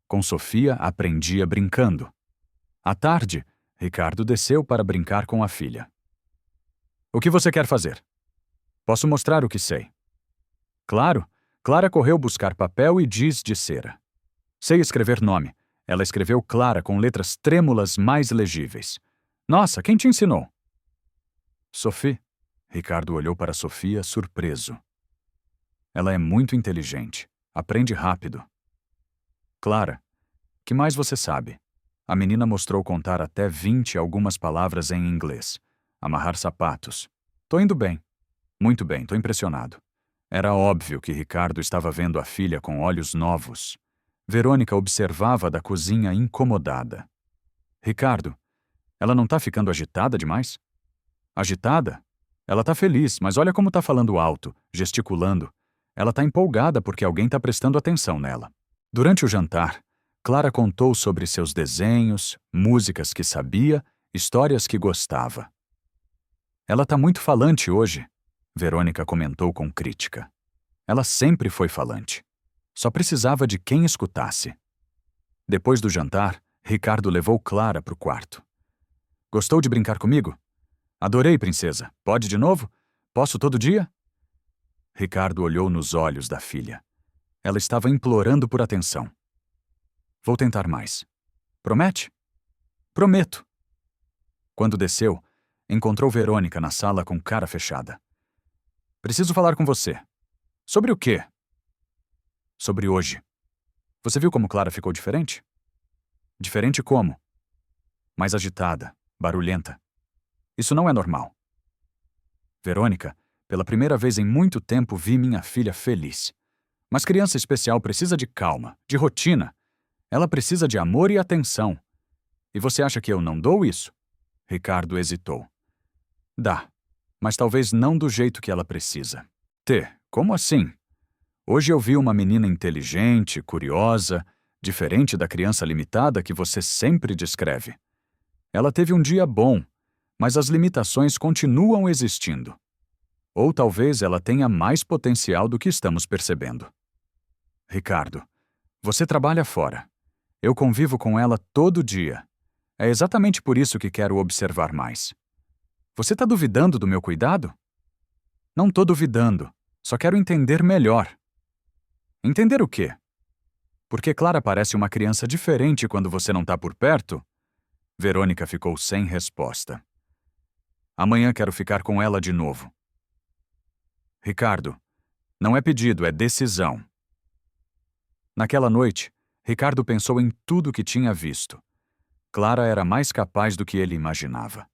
Com Sofia, aprendia brincando. À tarde, Ricardo desceu para brincar com a filha. O que você quer fazer? Posso mostrar o que sei. Claro, Clara correu buscar papel e giz de cera. Sei escrever nome. Ela escreveu Clara com letras trêmulas mais legíveis. Nossa, quem te ensinou? Sophie. Ricardo olhou para Sofia, surpreso. Ela é muito inteligente. Aprende rápido. Clara, que mais você sabe? A menina mostrou contar até 20 algumas palavras em inglês. Amarrar sapatos. Tô indo bem. Muito bem, tô impressionado. Era óbvio que Ricardo estava vendo a filha com olhos novos. Verônica observava da cozinha incomodada. Ricardo, ela não tá ficando agitada demais? Agitada? Ela tá feliz, mas olha como tá falando alto, gesticulando. Ela tá empolgada porque alguém tá prestando atenção nela. Durante o jantar, Clara contou sobre seus desenhos, músicas que sabia, histórias que gostava. Ela tá muito falante hoje, Verônica comentou com crítica. Ela sempre foi falante. Só precisava de quem escutasse. Depois do jantar, Ricardo levou Clara para o quarto. Gostou de brincar comigo? Adorei, princesa. Pode de novo? Posso todo dia? Ricardo olhou nos olhos da filha. Ela estava implorando por atenção. Vou tentar mais. Promete? Prometo. Quando desceu, encontrou Verônica na sala com cara fechada. Preciso falar com você. Sobre o quê? Sobre hoje. Você viu como Clara ficou diferente? Diferente como? Mais agitada, barulhenta. Isso não é normal. Verônica, pela primeira vez em muito tempo vi minha filha feliz. Mas criança especial precisa de calma, de rotina. Ela precisa de amor e atenção. E você acha que eu não dou isso? Ricardo hesitou. Dá, mas talvez não do jeito que ela precisa. Como assim? Hoje eu vi uma menina inteligente, curiosa, diferente da criança limitada que você sempre descreve. Ela teve um dia bom, mas as limitações continuam existindo. Ou talvez ela tenha mais potencial do que estamos percebendo. Ricardo, você trabalha fora. Eu convivo com ela todo dia. É exatamente por isso que quero observar mais. Você está duvidando do meu cuidado? Não estou duvidando. Só quero entender melhor. Entender o quê? Porque Clara parece uma criança diferente quando você não está por perto? Verônica ficou sem resposta. Amanhã quero ficar com ela de novo. Ricardo, não é pedido, é decisão. Naquela noite, Ricardo pensou em tudo que tinha visto. Clara era mais capaz do que ele imaginava.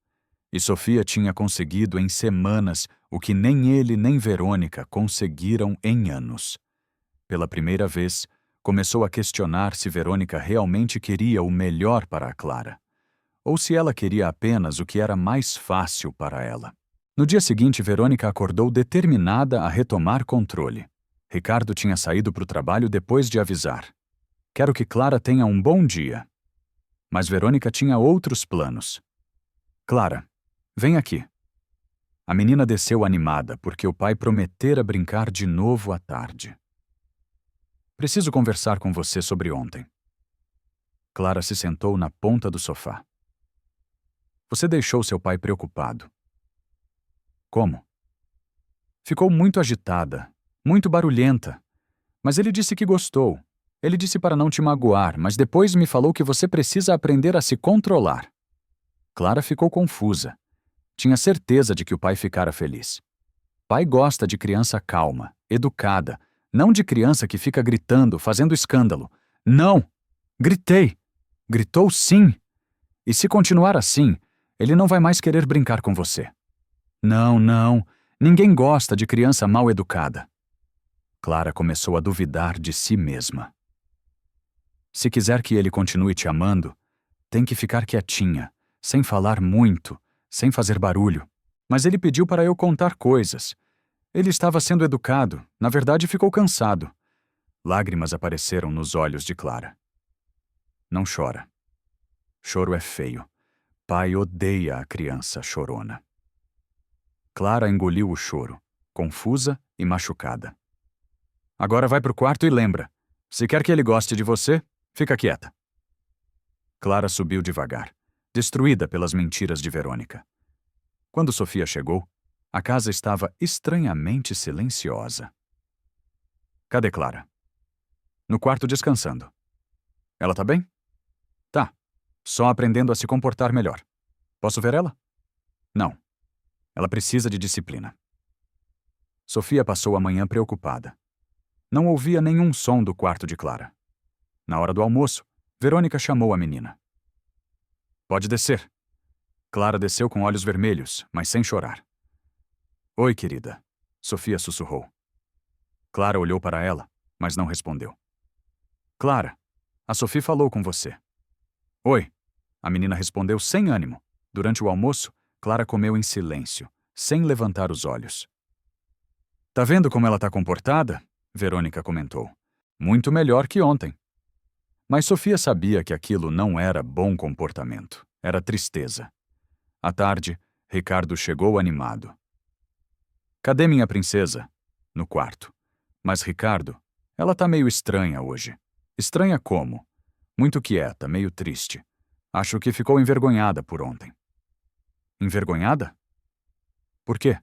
E Sofia tinha conseguido em semanas o que nem ele nem Verônica conseguiram em anos. Pela primeira vez, começou a questionar se Verônica realmente queria o melhor para a Clara, ou se ela queria apenas o que era mais fácil para ela. No dia seguinte, Verônica acordou determinada a retomar controle. Ricardo tinha saído para o trabalho depois de avisar. Quero que Clara tenha um bom dia. Mas Verônica tinha outros planos. Clara, vem aqui. A menina desceu animada porque o pai prometera brincar de novo à tarde. Preciso conversar com você sobre ontem. Clara se sentou na ponta do sofá. Você deixou seu pai preocupado. Como? Ficou muito agitada, muito barulhenta. Mas ele disse que gostou. Ele disse para não te magoar, mas depois me falou que você precisa aprender a se controlar. Clara ficou confusa. Tinha certeza de que o pai ficara feliz. Pai gosta de criança calma, educada, não de criança que fica gritando, fazendo escândalo. Não! Gritei! Gritou sim! E se continuar assim, ele não vai mais querer brincar com você. Não, não. Ninguém gosta de criança mal educada. Clara começou a duvidar de si mesma. Se quiser que ele continue te amando, tem que ficar quietinha, sem falar muito, sem fazer barulho. Mas ele pediu para eu contar coisas. Ele estava sendo educado, na verdade ficou cansado. Lágrimas apareceram nos olhos de Clara. Não chora. Choro é feio. Pai odeia a criança chorona. Clara engoliu o choro, confusa e machucada. Agora vai pro quarto e lembra. Se quer que ele goste de você, fica quieta. Clara subiu devagar, destruída pelas mentiras de Verônica. Quando Sofia chegou, a casa estava estranhamente silenciosa. Cadê Clara? No quarto descansando. Ela tá bem? Tá. Só aprendendo a se comportar melhor. Posso ver ela? Não. Ela precisa de disciplina. Sofia passou a manhã preocupada. Não ouvia nenhum som do quarto de Clara. Na hora do almoço, Verônica chamou a menina. Pode descer. Clara desceu com olhos vermelhos, mas sem chorar. Oi, querida. Sofia sussurrou. Clara olhou para ela, mas não respondeu. Clara, a Sofia falou com você. Oi. A menina respondeu sem ânimo. Durante o almoço, Clara comeu em silêncio, sem levantar os olhos. Tá vendo como ela tá comportada? Verônica comentou. Muito melhor que ontem. Mas Sofia sabia que aquilo não era bom comportamento. Era tristeza. À tarde, Ricardo chegou animado. Cadê minha princesa? No quarto. Mas Ricardo, ela tá meio estranha hoje. Estranha como? Muito quieta, meio triste. Acho que ficou envergonhada por ontem. Envergonhada? Por quê?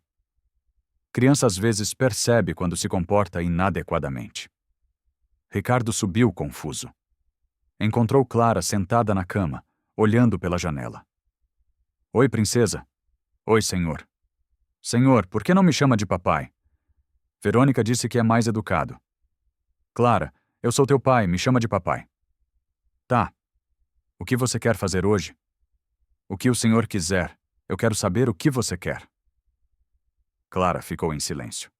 Criança às vezes percebe quando se comporta inadequadamente. Ricardo subiu confuso. Encontrou Clara sentada na cama, olhando pela janela. Oi, princesa. Oi, senhor. Senhor, por que não me chama de papai? Verônica disse que é mais educado. Clara, eu sou teu pai, me chama de papai. Tá. O que você quer fazer hoje? O que o senhor quiser. Eu quero saber o que você quer. Clara ficou em silêncio.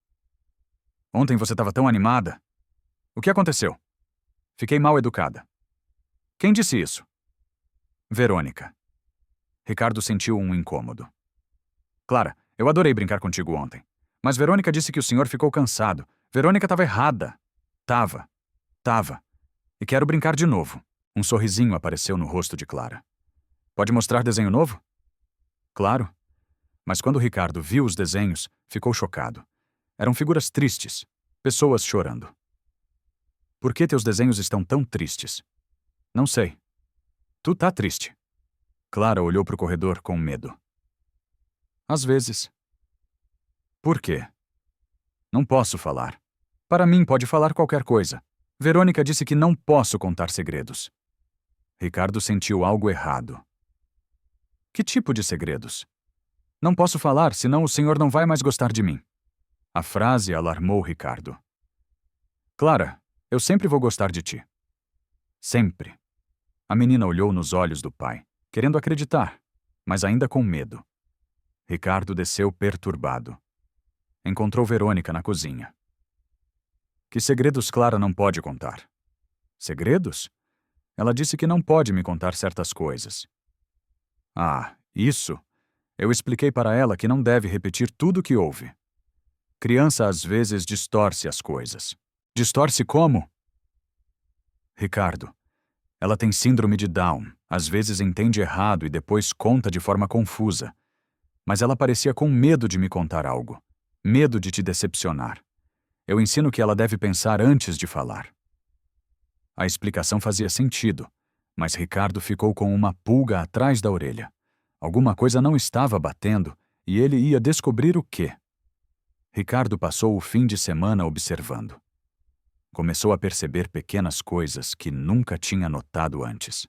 Ontem você estava tão animada. O que aconteceu? Fiquei mal educada. Quem disse isso? Verônica. Ricardo sentiu um incômodo. Clara, eu adorei brincar contigo ontem. Mas Verônica disse que o senhor ficou cansado. Verônica estava errada. Tava. E quero brincar de novo. Um sorrisinho apareceu no rosto de Clara. Pode mostrar desenho novo? Claro. Mas quando Ricardo viu os desenhos, ficou chocado. Eram figuras tristes, pessoas chorando. Por que teus desenhos estão tão tristes? Não sei. Tu tá triste. Clara olhou para o corredor com medo. Às vezes. Por quê? Não posso falar. Para mim pode falar qualquer coisa. Verônica disse que não posso contar segredos. Ricardo sentiu algo errado. Que tipo de segredos? Não posso falar, senão o senhor não vai mais gostar de mim. A frase alarmou Ricardo. Clara, eu sempre vou gostar de ti. Sempre. A menina olhou nos olhos do pai, querendo acreditar, mas ainda com medo. Ricardo desceu perturbado. Encontrou Verônica na cozinha. Que segredos Clara não pode contar? Segredos? Ela disse que não pode me contar certas coisas. Ah, isso? Eu expliquei para ela que não deve repetir tudo o que ouve. Criança às vezes distorce as coisas. Distorce como? Ricardo, ela tem síndrome de Down. Às vezes entende errado e depois conta de forma confusa. Mas ela parecia com medo de me contar algo. Medo de te decepcionar. Eu ensino que ela deve pensar antes de falar. A explicação fazia sentido, mas Ricardo ficou com uma pulga atrás da orelha. Alguma coisa não estava batendo e ele ia descobrir o quê. Ricardo passou o fim de semana observando. Começou a perceber pequenas coisas que nunca tinha notado antes.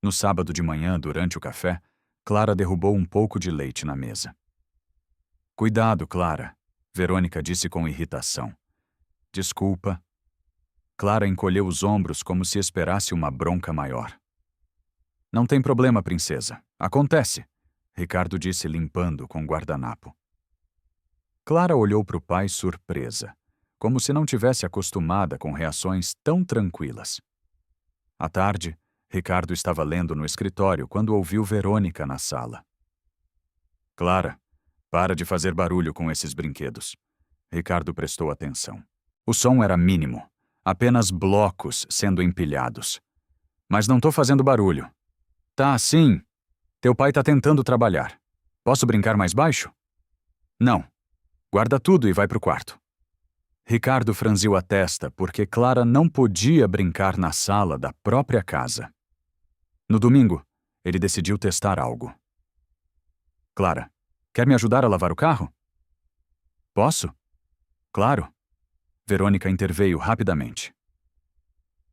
No sábado de manhã, durante o café, Clara derrubou um pouco de leite na mesa. Cuidado, Clara, Verônica disse com irritação. Desculpa. Clara encolheu os ombros como se esperasse uma bronca maior. Não tem problema, princesa. Acontece, Ricardo disse limpando com guardanapo. Clara olhou para o pai surpresa, como se não tivesse acostumada com reações tão tranquilas. À tarde, Ricardo estava lendo no escritório quando ouviu Verônica na sala. Clara, para de fazer barulho com esses brinquedos. Ricardo prestou atenção. O som era mínimo, apenas blocos sendo empilhados. Mas não tô fazendo barulho. Tá, sim. Teu pai tá tentando trabalhar. Posso brincar mais baixo? Não. Guarda tudo e vai pro quarto. Ricardo franziu a testa porque Clara não podia brincar na sala da própria casa. No domingo, ele decidiu testar algo. Clara, quer me ajudar a lavar o carro? Posso? Claro. Verônica interveio rapidamente.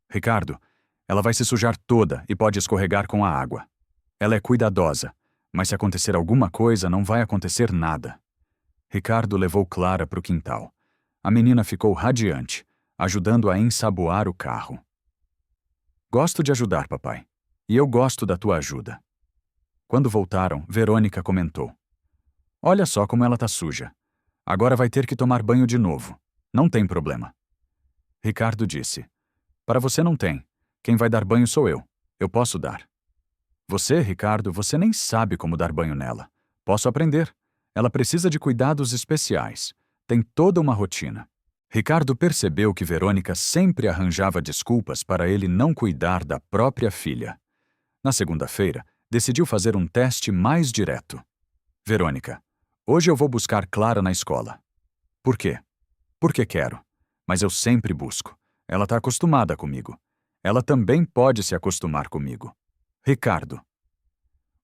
Ricardo, ela vai se sujar toda e pode escorregar com a água. Ela é cuidadosa, mas se acontecer alguma coisa, não vai acontecer nada. Ricardo levou Clara para o quintal. A menina ficou radiante, ajudando a ensaboar o carro. Gosto de ajudar, papai. E eu gosto da tua ajuda. Quando voltaram, Verônica comentou. Olha só como ela tá suja. Agora vai ter que tomar banho de novo. Não tem problema. Ricardo disse. Para você não tem. Quem vai dar banho sou eu. Eu posso dar. Você, Ricardo, você nem sabe como dar banho nela. Posso aprender. Ela precisa de cuidados especiais. Tem toda uma rotina. Ricardo percebeu que Verônica sempre arranjava desculpas para ele não cuidar da própria filha. Na segunda-feira, decidiu fazer um teste mais direto. Verônica, hoje eu vou buscar Clara na escola. Por quê? Porque quero. Mas eu sempre busco. Ela está acostumada comigo. Ela também pode se acostumar comigo. Ricardo.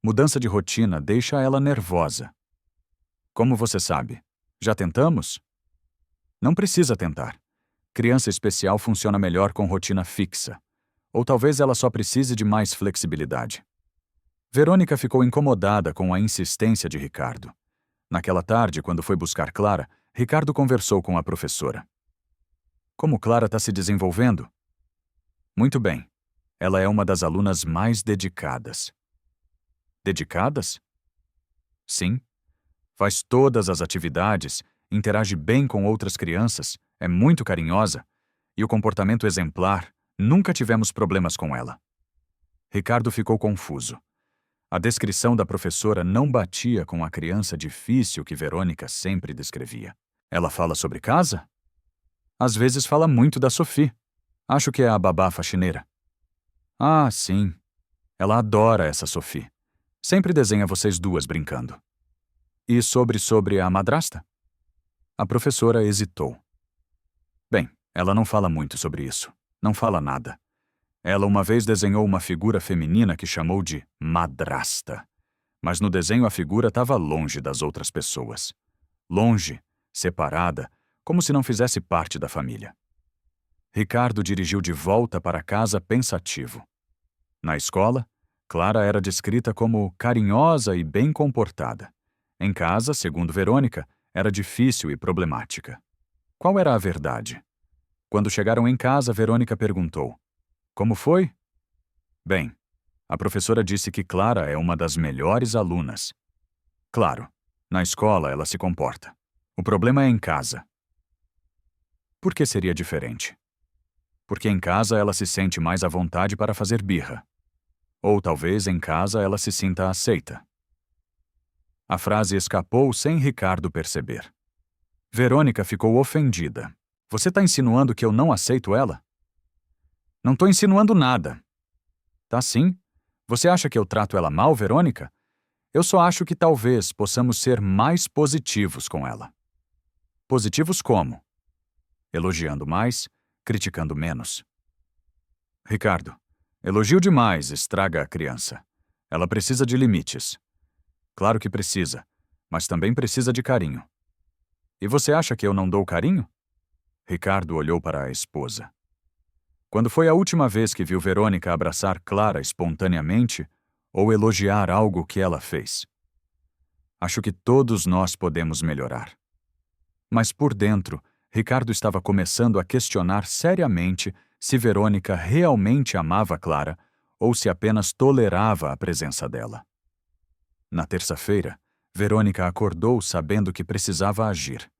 Mudança de rotina deixa ela nervosa. Como você sabe? Já tentamos? Não precisa tentar. Criança especial funciona melhor com rotina fixa. Ou talvez ela só precise de mais flexibilidade. Verônica ficou incomodada com a insistência de Ricardo. Naquela tarde, quando foi buscar Clara, Ricardo conversou com a professora. Como Clara está se desenvolvendo? Muito bem. Ela é uma das alunas mais dedicadas. Dedicadas? Sim. Faz todas as atividades, interage bem com outras crianças, é muito carinhosa, e o comportamento exemplar, nunca tivemos problemas com ela. Ricardo ficou confuso. A descrição da professora não batia com a criança difícil que Verônica sempre descrevia. Ela fala sobre casa? Às vezes fala muito da Sophie. Acho que é a babá faxineira. Ah, sim. Ela adora essa Sophie. Sempre desenha vocês duas brincando. E sobre a madrasta? A professora hesitou. Bem, ela não fala muito sobre isso. Não fala nada. Ela uma vez desenhou uma figura feminina que chamou de madrasta. Mas no desenho a figura estava longe das outras pessoas. Longe, separada, como se não fizesse parte da família. Ricardo dirigiu de volta para casa pensativo. Na escola, Clara era descrita como carinhosa e bem comportada. Em casa, segundo Verônica, era difícil e problemática. Qual era a verdade? Quando chegaram em casa, Verônica perguntou: Como foi? Bem, a professora disse que Clara é uma das melhores alunas. Claro, na escola ela se comporta. O problema é em casa. Por que seria diferente? Porque em casa ela se sente mais à vontade para fazer birra. Ou talvez em casa ela se sinta aceita. A frase escapou sem Ricardo perceber. Verônica ficou ofendida. Você está insinuando que eu não aceito ela? Não estou insinuando nada. Tá sim? Você acha que eu trato ela mal, Verônica? Eu só acho que talvez possamos ser mais positivos com ela. Positivos como? Elogiando mais, criticando menos. Ricardo, elogio demais estraga a criança. Ela precisa de limites. Claro que precisa, mas também precisa de carinho. E você acha que eu não dou carinho? Ricardo olhou para a esposa. Quando foi a última vez que viu Verônica abraçar Clara espontaneamente ou elogiar algo que ela fez? Acho que todos nós podemos melhorar. Mas por dentro, Ricardo estava começando a questionar seriamente se Verônica realmente amava Clara ou se apenas tolerava a presença dela. Na terça-feira, Verônica acordou sabendo que precisava agir.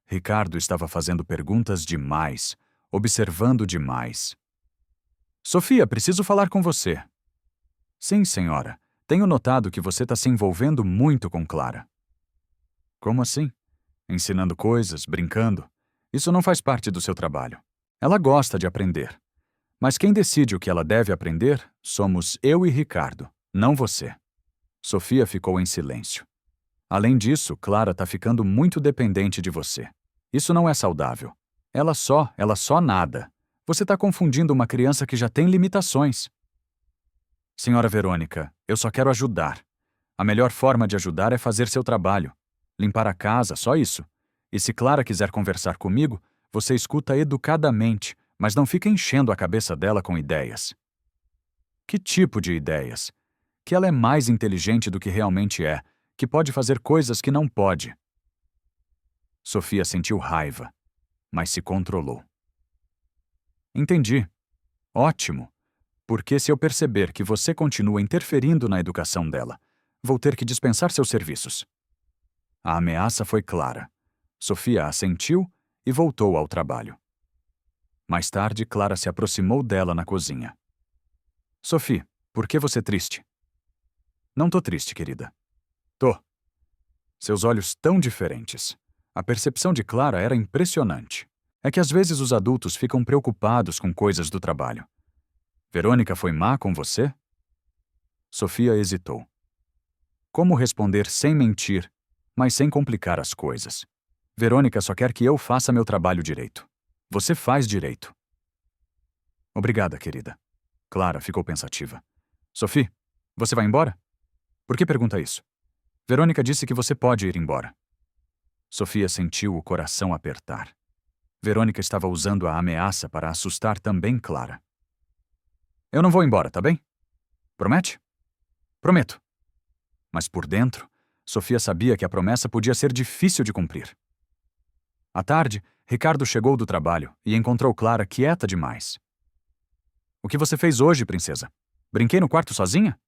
Ricardo estava fazendo perguntas demais, observando demais. Sofia, preciso falar com você. Sim, senhora. Tenho notado que você está se envolvendo muito com Clara. Como assim? Ensinando coisas, brincando. Isso não faz parte do seu trabalho. Ela gosta de aprender. Mas quem decide o que ela deve aprender somos eu e Ricardo. Não você. Sofia ficou em silêncio. Além disso, Clara tá ficando muito dependente de você. Isso não é saudável. Ela só nada. Você tá confundindo uma criança que já tem limitações. Senhora Verônica, eu só quero ajudar. A melhor forma de ajudar é fazer seu trabalho. Limpar a casa, só isso. E se Clara quiser conversar comigo, você escuta educadamente, mas não fica enchendo a cabeça dela com ideias. Que tipo de ideias? Que ela é mais inteligente do que realmente é, que pode fazer coisas que não pode. Sofia sentiu raiva, mas se controlou. Entendi. Ótimo. Porque se eu perceber que você continua interferindo na educação dela, vou ter que dispensar seus serviços. A ameaça foi clara. Sofia assentiu e voltou ao trabalho. Mais tarde, Clara se aproximou dela na cozinha. Sophie, por que você triste? Não tô triste, querida. Tô. Seus olhos tão diferentes. A percepção de Clara era impressionante. É que às vezes os adultos ficam preocupados com coisas do trabalho. Verônica foi má com você? Sofia hesitou. Como responder sem mentir, mas sem complicar as coisas? Verônica só quer que eu faça meu trabalho direito. Você faz direito. Obrigada, querida. Clara ficou pensativa. Sophie, você vai embora? Por que pergunta isso? Verônica disse que você pode ir embora. Sofia sentiu o coração apertar. Verônica estava usando a ameaça para assustar também Clara. Eu não vou embora, tá bem? Promete? Prometo. Mas por dentro, Sofia sabia que a promessa podia ser difícil de cumprir. À tarde, Ricardo chegou do trabalho e encontrou Clara quieta demais. O que você fez hoje, princesa? Brinquei no quarto sozinha?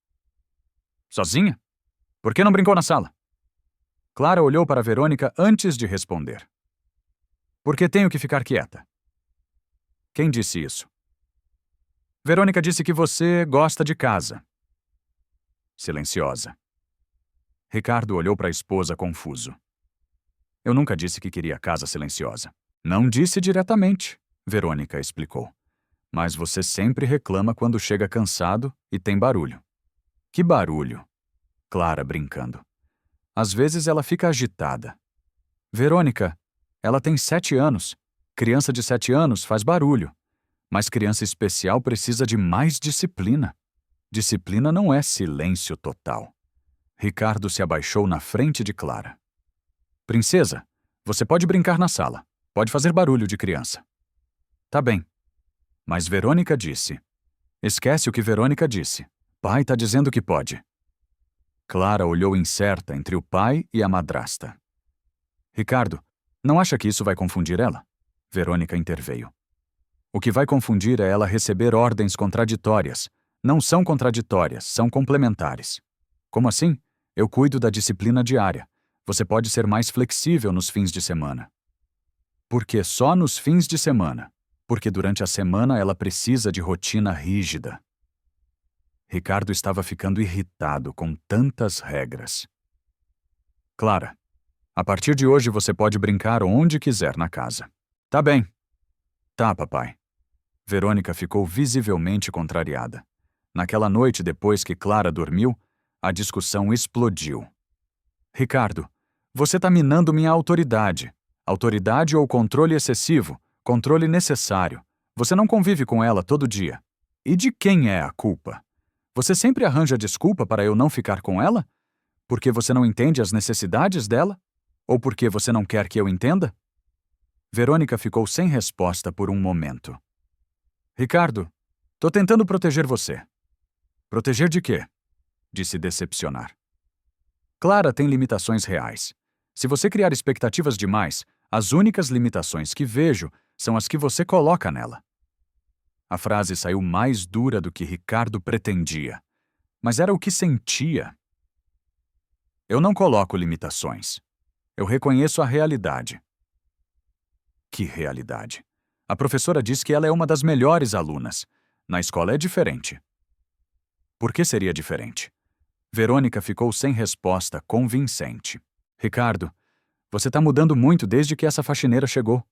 Sozinha? Por que não brincou na sala? Clara olhou para Verônica antes de responder. Por que tenho que ficar quieta? Quem disse isso? Verônica disse que você gosta de casa. Silenciosa. Ricardo olhou para a esposa confuso. Eu nunca disse que queria casa silenciosa. Não disse diretamente, Verônica explicou. Mas você sempre reclama quando chega cansado e tem barulho. Que barulho? Clara brincando. Às vezes ela fica agitada. Verônica, ela tem 7 anos. Criança de 7 anos faz barulho. Mas criança especial precisa de mais disciplina. Disciplina não é silêncio total. Ricardo se abaixou na frente de Clara. Princesa, você pode brincar na sala. Pode fazer barulho de criança. Tá bem. Mas Verônica disse. Esquece o que Verônica disse. Pai tá dizendo que pode. Clara olhou incerta entre o pai e a madrasta. Ricardo, não acha que isso vai confundir ela? Verônica interveio. O que vai confundir é ela receber ordens contraditórias. Não são contraditórias, são complementares. Como assim? Eu cuido da disciplina diária. Você pode ser mais flexível nos fins de semana. Por que só nos fins de semana? Porque durante a semana ela precisa de rotina rígida. Ricardo estava ficando irritado com tantas regras. Clara, a partir de hoje você pode brincar onde quiser na casa. Tá bem. Tá, papai. Verônica ficou visivelmente contrariada. Naquela noite, depois que Clara dormiu, a discussão explodiu. Ricardo, você tá minando minha autoridade. Autoridade ou controle excessivo, controle necessário. Você não convive com ela todo dia. E de quem é a culpa? Você sempre arranja desculpa para eu não ficar com ela? Porque você não entende as necessidades dela? Ou porque você não quer que eu entenda? Verônica ficou sem resposta por um momento. Ricardo, tô tentando proteger você. Proteger de quê? Disse decepcionar. Clara tem limitações reais. Se você criar expectativas demais, as únicas limitações que vejo são as que você coloca nela. A frase saiu mais dura do que Ricardo pretendia, mas era o que sentia. Eu não coloco limitações. Eu reconheço a realidade. Que realidade? A professora diz que ela é uma das melhores alunas. Na escola é diferente. Por que seria diferente? Verônica ficou sem resposta convincente. Ricardo, você tá mudando muito desde que essa faxineira chegou.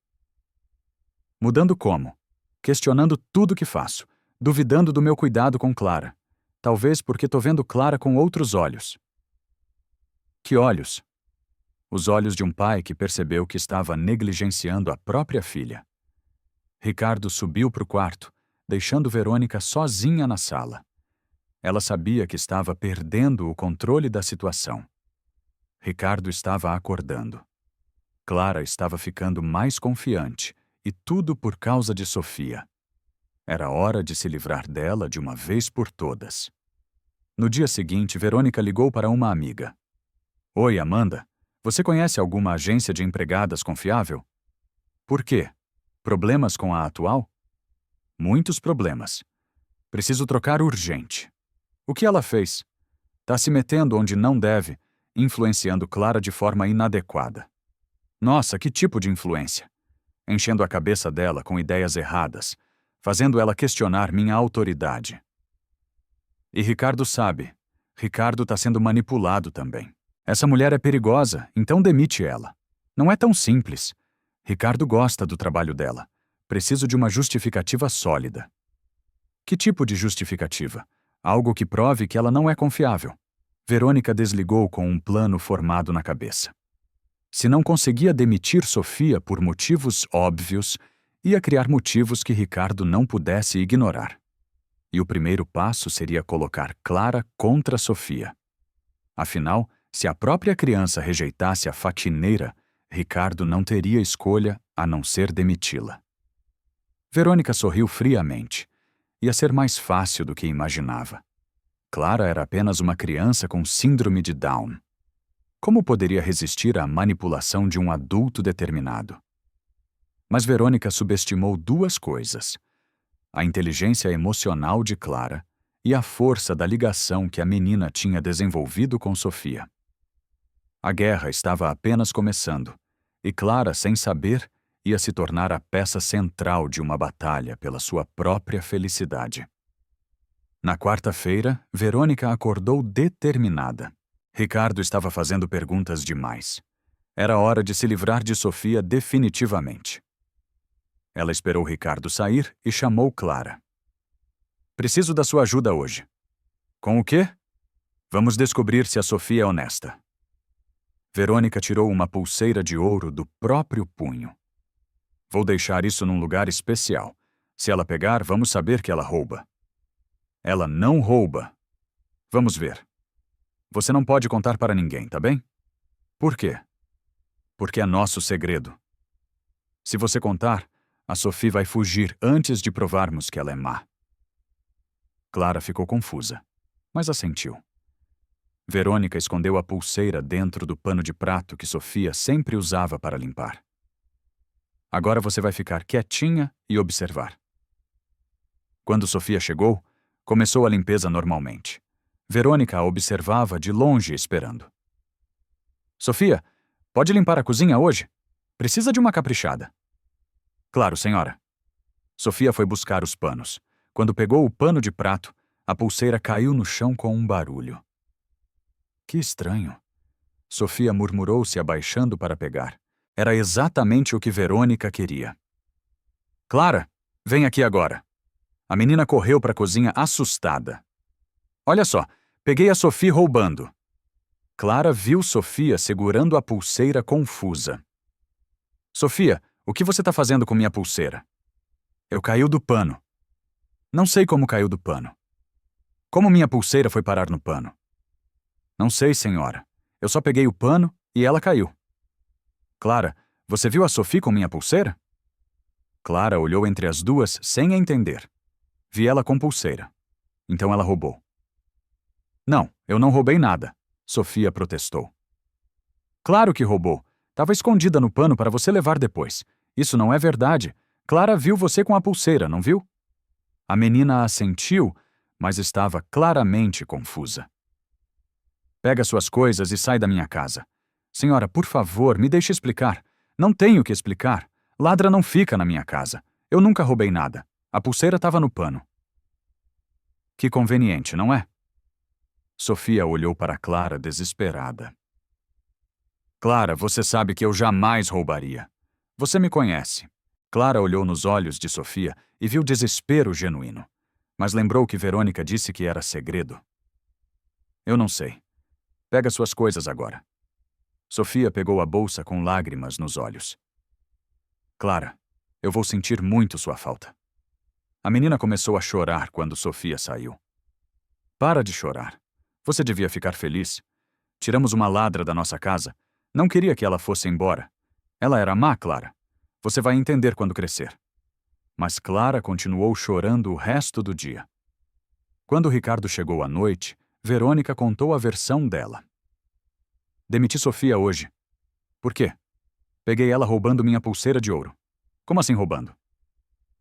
Mudando como? Questionando tudo que faço, duvidando do meu cuidado com Clara. Talvez porque tô vendo Clara com outros olhos. Que olhos? Os olhos de um pai que percebeu que estava negligenciando a própria filha. Ricardo subiu para o quarto, deixando Verônica sozinha na sala. Ela sabia que estava perdendo o controle da situação. Ricardo estava acordando. Clara estava ficando mais confiante, e tudo por causa de Sofia. Era hora de se livrar dela de uma vez por todas. No dia seguinte, Verônica ligou para uma amiga. Oi, Amanda. Você conhece alguma agência de empregadas confiável? Por quê? Problemas com a atual? Muitos problemas. Preciso trocar urgente. O que ela fez? Tá se metendo onde não deve, influenciando Clara de forma inadequada. Nossa, que tipo de influência? Enchendo a cabeça dela com ideias erradas, fazendo ela questionar minha autoridade. E Ricardo sabe. Ricardo tá sendo manipulado também. Essa mulher é perigosa, então demite ela. Não é tão simples. Ricardo gosta do trabalho dela. Preciso de uma justificativa sólida. Que tipo de justificativa? Algo que prove que ela não é confiável. Verônica desligou com um plano formado na cabeça. Se não conseguia demitir Sofia por motivos óbvios, ia criar motivos que Ricardo não pudesse ignorar. E o primeiro passo seria colocar Clara contra Sofia. Afinal, se a própria criança rejeitasse a faxineira, Ricardo não teria escolha a não ser demiti-la. Verônica sorriu friamente. Ia ser mais fácil do que imaginava. Clara era apenas uma criança com síndrome de Down. Como poderia resistir à manipulação de um adulto determinado? Mas Verônica subestimou duas coisas: a inteligência emocional de Clara e a força da ligação que a menina tinha desenvolvido com Sofia. A guerra estava apenas começando, e Clara, sem saber, ia se tornar a peça central de uma batalha pela sua própria felicidade. Na quarta-feira, Verônica acordou determinada. Ricardo estava fazendo perguntas demais. Era hora de se livrar de Sofia definitivamente. Ela esperou Ricardo sair e chamou Clara. Preciso da sua ajuda hoje. Com o quê? Vamos descobrir se a Sofia é honesta. Verônica tirou uma pulseira de ouro do próprio punho. Vou deixar isso num lugar especial. Se ela pegar, vamos saber que ela rouba. Ela não rouba. Vamos ver. Você não pode contar para ninguém, tá bem? Por quê? Porque é nosso segredo. Se você contar, a Sophie vai fugir antes de provarmos que ela é má. Clara ficou confusa, mas assentiu. Verônica escondeu a pulseira dentro do pano de prato que Sofia sempre usava para limpar. Agora você vai ficar quietinha e observar. Quando Sofia chegou, começou a limpeza normalmente. Verônica a observava de longe esperando. Sofia, pode limpar a cozinha hoje? Precisa de uma caprichada. Claro, senhora. Sofia foi buscar os panos. Quando pegou o pano de prato, a pulseira caiu no chão com um barulho. Que estranho. Sofia murmurou se abaixando para pegar. Era exatamente o que Verônica queria. Clara, vem aqui agora. A menina correu para a cozinha assustada. Olha só, peguei a Sophie roubando. Clara viu Sofia segurando a pulseira confusa. Sofia, o que você está fazendo com minha pulseira? Eu caiu do pano. Não sei como caiu do pano. Como minha pulseira foi parar no pano? Não sei, senhora. Eu só peguei o pano e ela caiu. Clara, você viu a Sophie com minha pulseira? Clara olhou entre as duas sem entender. Vi ela com pulseira. Então ela roubou. Não, eu não roubei nada, Sofia protestou. Claro que roubou. Estava escondida no pano para você levar depois. Isso não é verdade. Clara viu você com a pulseira, não viu? A menina assentiu, mas estava claramente confusa. Pega suas coisas e sai da minha casa. Senhora, por favor, me deixe explicar. Não tenho que explicar. Ladra não fica na minha casa. Eu nunca roubei nada. A pulseira estava no pano. Que conveniente, não é? Sofia olhou para Clara desesperada. Clara, você sabe que eu jamais roubaria. Você me conhece. Clara olhou nos olhos de Sofia e viu desespero genuíno. Mas lembrou que Verônica disse que era segredo. Eu não sei. Pega suas coisas agora. Sofia pegou a bolsa com lágrimas nos olhos. Clara, eu vou sentir muito sua falta. A menina começou a chorar quando Sofia saiu. Para de chorar. Você devia ficar feliz. Tiramos uma ladra da nossa casa. Não queria que ela fosse embora. Ela era má, Clara. Você vai entender quando crescer. Mas Clara continuou chorando o resto do dia. Quando Ricardo chegou à noite, Verônica contou a versão dela. Demiti Sofia hoje. Por quê? Peguei ela roubando minha pulseira de ouro. Como assim roubando?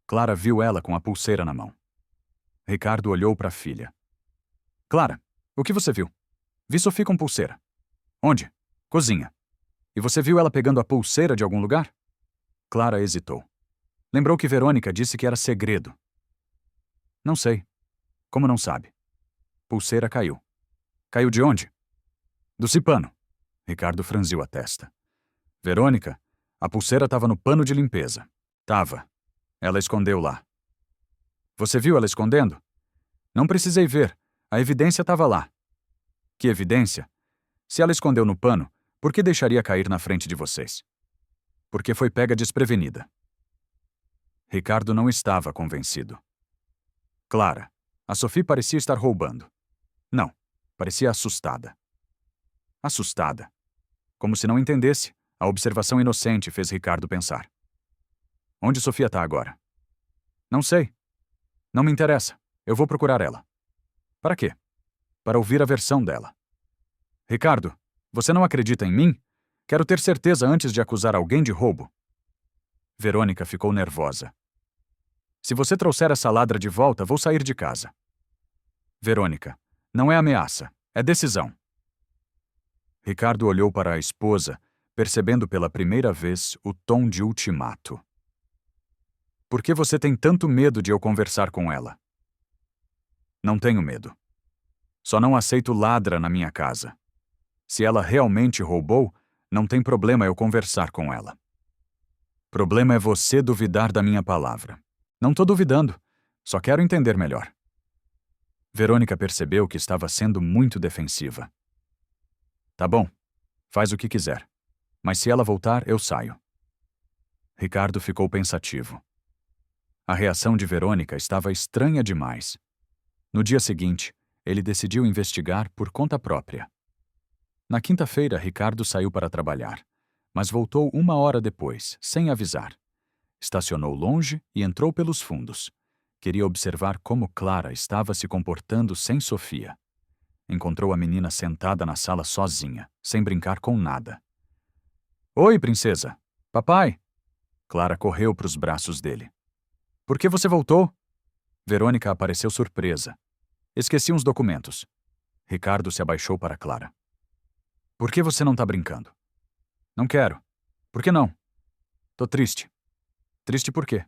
Clara viu ela com a pulseira na mão. Ricardo olhou para a filha. Clara, o que você viu? Vi Sofia com pulseira. Onde? Cozinha. E você viu ela pegando a pulseira de algum lugar? Clara hesitou. Lembrou que Verônica disse que era segredo. Não sei. Como não sabe? Pulseira caiu. Caiu de onde? Do cipano. Ricardo franziu a testa. Verônica, a pulseira estava no pano de limpeza. Tava. Ela escondeu lá. Você viu ela escondendo? Não precisei ver. A evidência estava lá. Que evidência? Se ela escondeu no pano, por que deixaria cair na frente de vocês? Porque foi pega desprevenida. Ricardo não estava convencido. Clara, a Sophie parecia estar roubando. Não, parecia assustada. Assustada. Como se não entendesse, a observação inocente fez Ricardo pensar. Onde Sofia está agora? Não sei. Não me interessa. Eu vou procurar ela. Para quê? Para ouvir a versão dela. Ricardo, você não acredita em mim? Quero ter certeza antes de acusar alguém de roubo. Verônica ficou nervosa. Se você trouxer essa ladra de volta, vou sair de casa. Verônica, não é ameaça, é decisão. Ricardo olhou para a esposa, percebendo pela primeira vez o tom de ultimato. Por que você tem tanto medo de eu conversar com ela? Não tenho medo. Só não aceito ladra na minha casa. Se ela realmente roubou, não tem problema eu conversar com ela. Problema é você duvidar da minha palavra. Não tô duvidando, só quero entender melhor. Verônica percebeu que estava sendo muito defensiva. Tá bom, faz o que quiser. Mas se ela voltar, eu saio. Ricardo ficou pensativo. A reação de Verônica estava estranha demais. No dia seguinte, ele decidiu investigar por conta própria. Na quinta-feira, Ricardo saiu para trabalhar, mas voltou 1 hora depois, sem avisar. Estacionou longe e entrou pelos fundos. Queria observar como Clara estava se comportando sem Sofia. Encontrou a menina sentada na sala sozinha, sem brincar com nada. Oi, princesa. Papai. Clara correu para os braços dele. Por que você voltou? Verônica apareceu surpresa. Esqueci uns documentos. Ricardo se abaixou para Clara. Por que você não tá brincando? Não quero. Por que não? Tô triste. Triste por quê?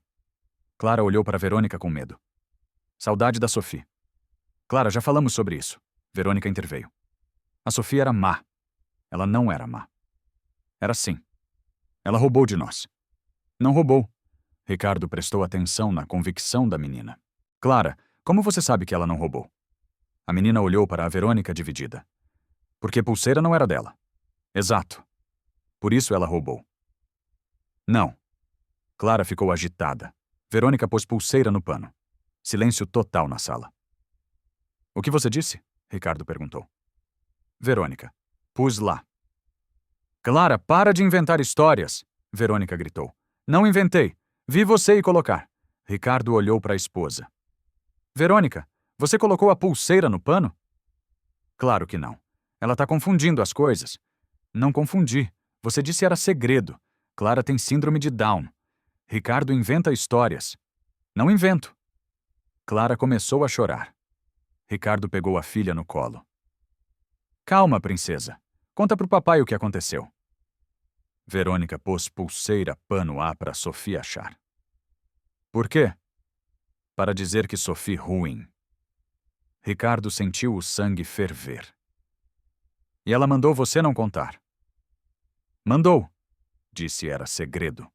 Clara olhou para Verônica com medo. Saudade da Sophie. Clara, já falamos sobre isso. Verônica interveio. A Sophie era má. Ela não era má. Era sim. Ela roubou de nós. Não roubou. Ricardo prestou atenção na convicção da menina. Clara, como você sabe que ela não roubou? A menina olhou para a Verônica dividida. Porque pulseira não era dela. Exato. Por isso ela roubou. Não. Clara ficou agitada. Verônica pôs pulseira no pano. Silêncio total na sala. O que você disse? Ricardo perguntou. Verônica. Pus lá. Clara, para de inventar histórias! Verônica gritou. Não inventei. Vi você ir colocar. Ricardo olhou para a esposa. Verônica, você colocou a pulseira no pano? Claro que não. Ela tá confundindo as coisas. Não confundi. Você disse era segredo. Clara tem síndrome de Down. Ricardo inventa histórias. Não invento. Clara começou a chorar. Ricardo pegou a filha no colo. Calma, princesa. Conta pro papai o que aconteceu. Verônica pôs pulseira pano A para Sophie achar. Por quê? Para dizer que Sophie ruim. Ricardo sentiu o sangue ferver. E ela mandou você não contar. Mandou. Disse era segredo.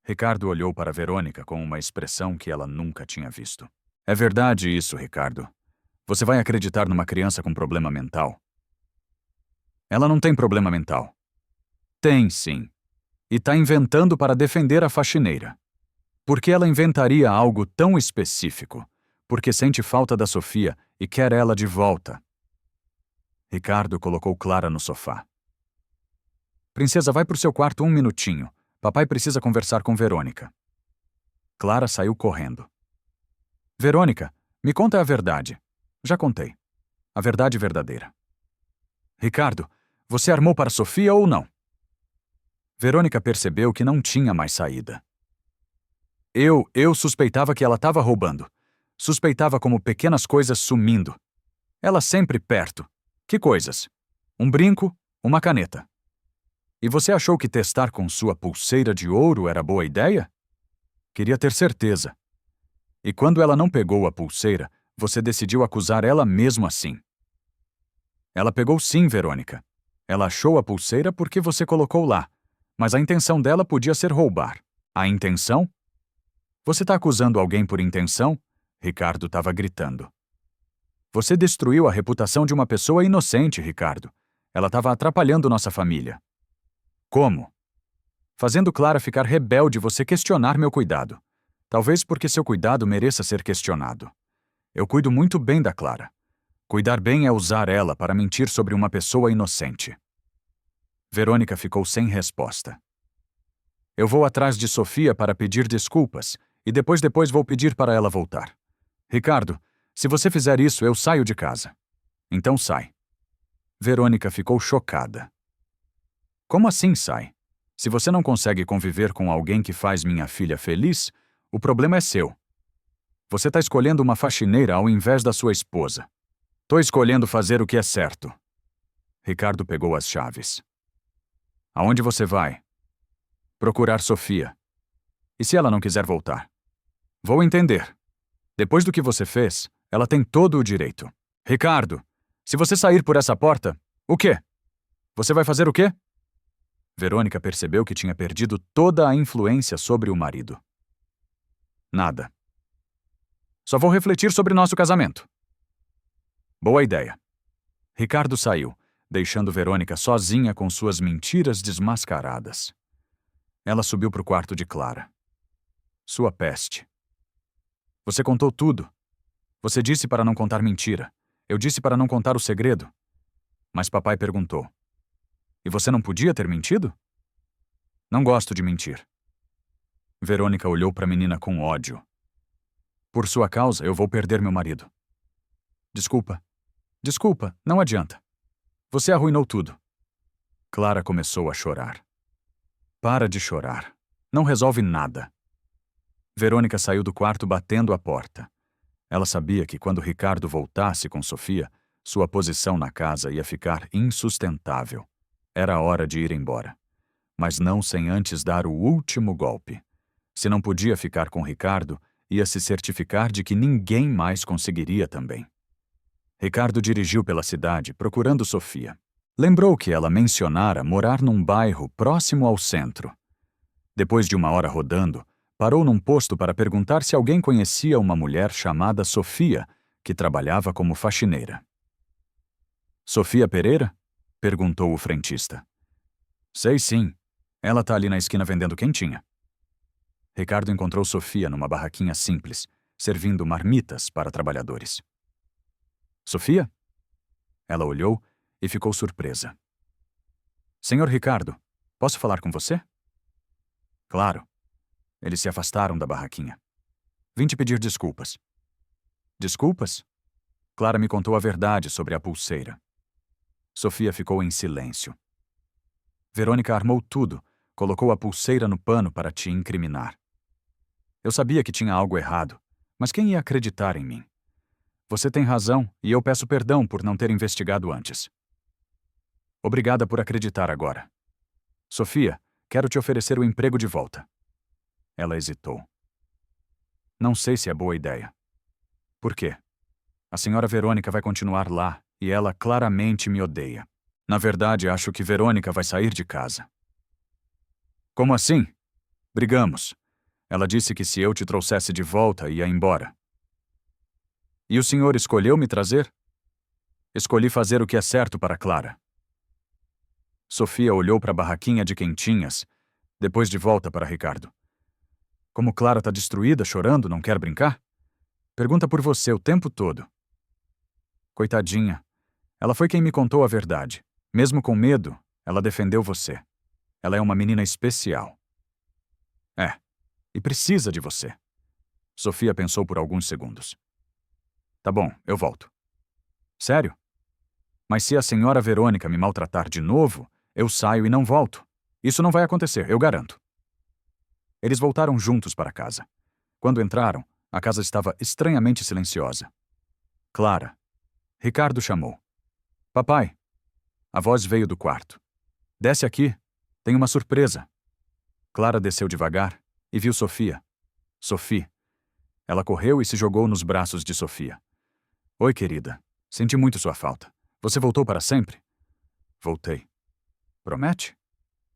Ricardo olhou para Verônica com uma expressão que ela nunca tinha visto. É verdade isso, Ricardo. Você vai acreditar numa criança com problema mental? Ela não tem problema mental. Tem, sim. E tá inventando para defender a faxineira. Por que ela inventaria algo tão específico? Porque sente falta da Sofia e quer ela de volta. Ricardo colocou Clara no sofá. Princesa, vai pro seu quarto 1 minutinho. Papai precisa conversar com Verônica. Clara saiu correndo. Verônica, me conta a verdade. Já contei. A verdade verdadeira. Ricardo, você armou para Sofia ou não? Verônica percebeu que não tinha mais saída. Eu suspeitava que ela estava roubando. Suspeitava como pequenas coisas sumindo. Ela sempre perto. Que coisas? Um brinco, uma caneta. E você achou que testar com sua pulseira de ouro era boa ideia? Queria ter certeza. E quando ela não pegou a pulseira, você decidiu acusar ela mesmo assim. Ela pegou sim, Verônica. Ela achou a pulseira porque você colocou lá. Mas a intenção dela podia ser roubar. A intenção? Você está acusando alguém por intenção? Ricardo estava gritando. Você destruiu a reputação de uma pessoa inocente, Ricardo. Ela estava atrapalhando nossa família. Como? Fazendo Clara ficar rebelde e você questionar meu cuidado. Talvez porque seu cuidado mereça ser questionado. Eu cuido muito bem da Clara. Cuidar bem é usar ela para mentir sobre uma pessoa inocente. Verônica ficou sem resposta. Eu vou atrás de Sofia para pedir desculpas e depois vou pedir para ela voltar. Ricardo, se você fizer isso, eu saio de casa. Então sai. Verônica ficou chocada. Como assim sai? Se você não consegue conviver com alguém que faz minha filha feliz, o problema é seu. Você está escolhendo uma faxineira ao invés da sua esposa. Tô escolhendo fazer o que é certo. Ricardo pegou as chaves. Aonde você vai? Procurar Sofia. E se ela não quiser voltar? Vou entender. Depois do que você fez, ela tem todo o direito. Ricardo, se você sair por essa porta, o quê? Você vai fazer o quê? Verônica percebeu que tinha perdido toda a influência sobre o marido. Nada. Só vou refletir sobre nosso casamento. Boa ideia. Ricardo saiu, deixando Verônica sozinha com suas mentiras desmascaradas. Ela subiu para o quarto de Clara. Sua peste. Você contou tudo. Você disse para não contar mentira. Eu disse para não contar o segredo. Mas papai perguntou. E você não podia ter mentido? Não gosto de mentir. Verônica olhou para a menina com ódio. Por sua causa, eu vou perder meu marido. Desculpa. Desculpa, não adianta. Você arruinou tudo. Clara começou a chorar. Para de chorar. Não resolve nada. Verônica saiu do quarto batendo a porta. Ela sabia que quando Ricardo voltasse com Sofia, sua posição na casa ia ficar insustentável. Era hora de ir embora. Mas não sem antes dar o último golpe. Se não podia ficar com Ricardo, ia se certificar de que ninguém mais conseguiria também. Ricardo dirigiu pela cidade, procurando Sofia. Lembrou que ela mencionara morar num bairro próximo ao centro. Depois de 1 hora rodando, parou num posto para perguntar se alguém conhecia uma mulher chamada Sofia, que trabalhava como faxineira. Sofia Pereira? Perguntou o frentista. Sei sim. Ela tá ali na esquina vendendo quentinha. Ricardo encontrou Sofia numa barraquinha simples, servindo marmitas para trabalhadores. Sofia? Ela olhou e ficou surpresa. Senhor Ricardo, posso falar com você? Claro. Eles se afastaram da barraquinha. Vim te pedir desculpas. Desculpas? Clara me contou a verdade sobre a pulseira. Sofia ficou em silêncio. Verônica armou tudo, colocou a pulseira no pano para te incriminar. Eu sabia que tinha algo errado, mas quem ia acreditar em mim? Você tem razão e eu peço perdão por não ter investigado antes. Obrigada por acreditar agora. Sofia, quero te oferecer o emprego de volta. Ela hesitou. Não sei se é boa ideia. Por quê? A senhora Verônica vai continuar lá e ela claramente me odeia. Na verdade, acho que Verônica vai sair de casa. Como assim? Brigamos. Ela disse que se eu te trouxesse de volta, ia embora. E o senhor escolheu me trazer? Escolhi fazer o que é certo para Clara. Sofia olhou para a barraquinha de quentinhas, depois de volta para Ricardo. Como Clara tá destruída, chorando, não quer brincar? Pergunta por você o tempo todo. Coitadinha. Ela foi quem me contou a verdade. Mesmo com medo, ela defendeu você. Ela é uma menina especial. É, e precisa de você. Sofia pensou por alguns segundos. Tá bom, eu volto. Sério? Mas se a senhora Verônica me maltratar de novo, eu saio e não volto. Isso não vai acontecer, eu garanto. Eles voltaram juntos para casa. Quando entraram, a casa estava estranhamente silenciosa. Clara. Ricardo chamou. Papai. A voz veio do quarto. Desce aqui. Tem uma surpresa. Clara desceu devagar e viu Sofia. Sophie. Ela correu e se jogou nos braços de Sofia. Oi, querida. Senti muito sua falta. Você voltou para sempre? Voltei. Promete?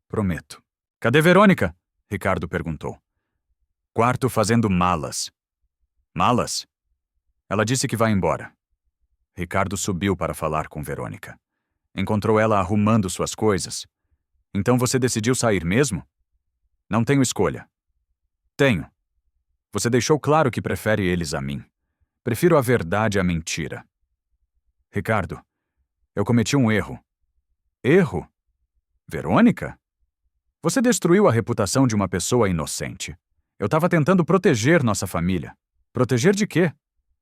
Prometo. Cadê Verônica? Ricardo perguntou. Quarto fazendo malas. Malas? Ela disse que vai embora. Ricardo subiu para falar com Verônica. Encontrou ela arrumando suas coisas. Então você decidiu sair mesmo? Não tenho escolha. Tenho. Você deixou claro que prefere eles a mim. Prefiro a verdade à mentira. Ricardo, eu cometi um erro. Erro? Verônica? Você destruiu a reputação de uma pessoa inocente. Eu estava tentando proteger nossa família. Proteger de quê?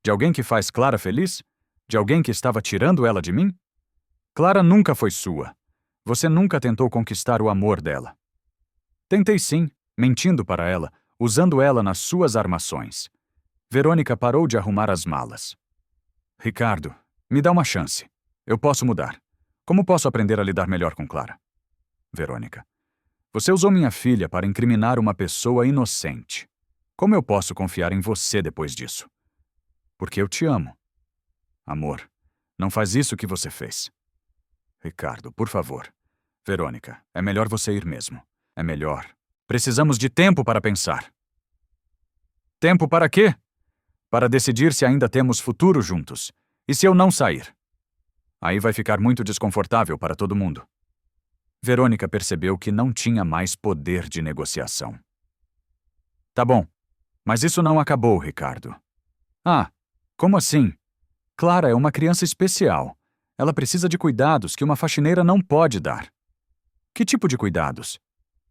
De alguém que faz Clara feliz? De alguém que estava tirando ela de mim? Clara nunca foi sua. Você nunca tentou conquistar o amor dela. Tentei sim, mentindo para ela, usando ela nas suas armações. Verônica parou de arrumar as malas. Ricardo, me dá uma chance. Eu posso mudar. Como posso aprender a lidar melhor com Clara? Verônica. Você usou minha filha para incriminar uma pessoa inocente. Como eu posso confiar em você depois disso? Porque eu te amo. Amor, não faz isso que você fez. Ricardo, por favor. Verônica, é melhor você ir mesmo. É melhor. Precisamos de tempo para pensar. Tempo para quê? Para decidir se ainda temos futuro juntos. E se eu não sair? Aí vai ficar muito desconfortável para todo mundo. Verônica percebeu que não tinha mais poder de negociação. Tá bom, mas isso não acabou, Ricardo. Ah, como assim? Clara é uma criança especial. Ela precisa de cuidados que uma faxineira não pode dar. Que tipo de cuidados?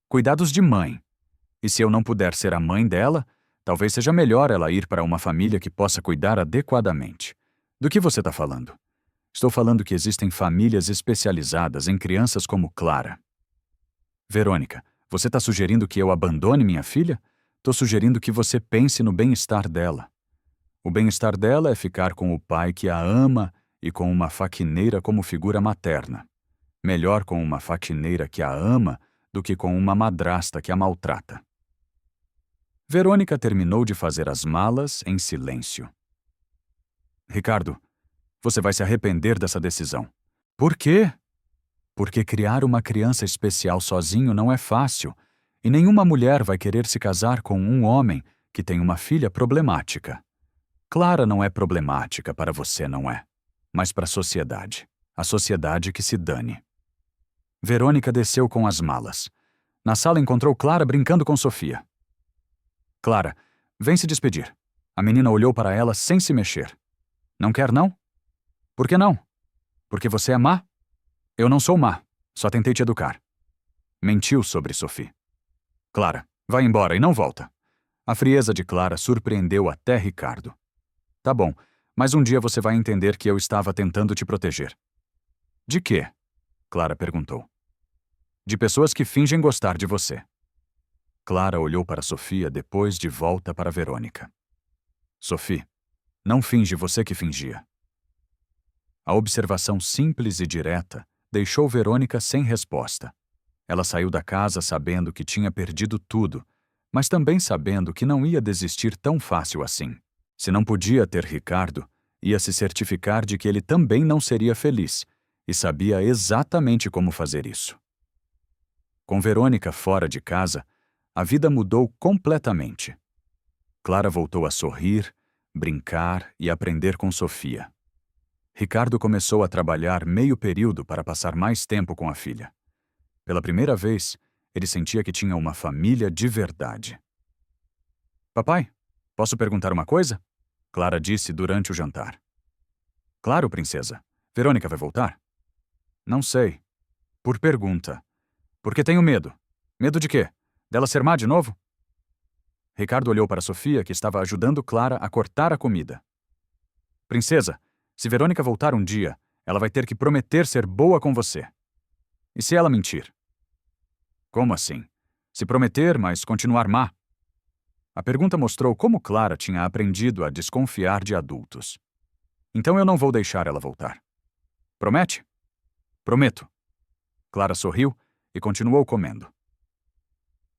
Cuidados de mãe. E se eu não puder ser a mãe dela, talvez seja melhor ela ir para uma família que possa cuidar adequadamente. Do que você está falando? Estou falando que existem famílias especializadas em crianças como Clara. Verônica, você está sugerindo que eu abandone minha filha? Estou sugerindo que você pense no bem-estar dela. O bem-estar dela é ficar com o pai que a ama e com uma faxineira como figura materna. Melhor com uma faxineira que a ama do que com uma madrasta que a maltrata. Verônica terminou de fazer as malas em silêncio. Ricardo, você vai se arrepender dessa decisão. Por quê? Porque criar uma criança especial sozinho não é fácil, e nenhuma mulher vai querer se casar com um homem que tem uma filha problemática. Clara não é problemática para você, não é? Mas para a sociedade. A sociedade que se dane. Verônica desceu com as malas. Na sala encontrou Clara brincando com Sofia. Clara, vem se despedir. A menina olhou para ela sem se mexer. Não quer, não? Por que não? Porque você é má? Eu não sou má, só tentei te educar. Mentiu sobre Sophie. Clara, vai embora e não volta. A frieza de Clara surpreendeu até Ricardo. Tá bom, mas um dia você vai entender que eu estava tentando te proteger. De quê? Clara perguntou. De pessoas que fingem gostar de você. Clara olhou para Sofia depois de volta para Verônica. Sophie, não finge você que fingia. A observação simples e direta deixou Verônica sem resposta. Ela saiu da casa sabendo que tinha perdido tudo, mas também sabendo que não ia desistir tão fácil assim. Se não podia ter Ricardo, ia se certificar de que ele também não seria feliz, e sabia exatamente como fazer isso. Com Verônica fora de casa, a vida mudou completamente. Clara voltou a sorrir, brincar e aprender com Sofia. Ricardo começou a trabalhar meio período para passar mais tempo com a filha. Pela primeira vez, ele sentia que tinha uma família de verdade. Papai, posso perguntar uma coisa? Clara disse durante o jantar. Claro, princesa. Verônica vai voltar? Não sei. Por pergunta. Porque tenho medo. Medo de quê? Dela ser má de novo? Ricardo olhou para Sofia, que estava ajudando Clara a cortar a comida. Princesa, se Verônica voltar um dia, ela vai ter que prometer ser boa com você. E se ela mentir? Como assim? Se prometer, mas continuar má? A pergunta mostrou como Clara tinha aprendido a desconfiar de adultos. Então eu não vou deixar ela voltar. Promete? Prometo. Clara sorriu e continuou comendo.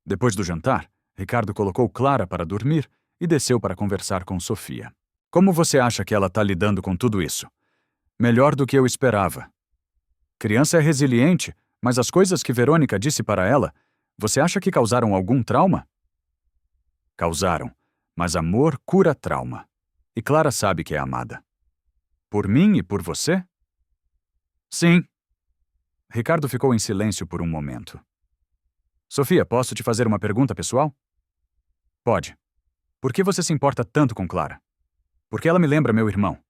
Depois do jantar, Ricardo colocou Clara para dormir e desceu para conversar com Sofia. Como você acha que ela está lidando com tudo isso? Melhor do que eu esperava. Criança é resiliente, mas as coisas que Verônica disse para ela, você acha que causaram algum trauma? Causaram, mas amor cura trauma. E Clara sabe que é amada. Por mim e por você? Sim. Ricardo ficou em silêncio por um momento. Sofia, posso te fazer uma pergunta pessoal? Pode. Por que você se importa tanto com Clara? Porque ela me lembra meu irmão.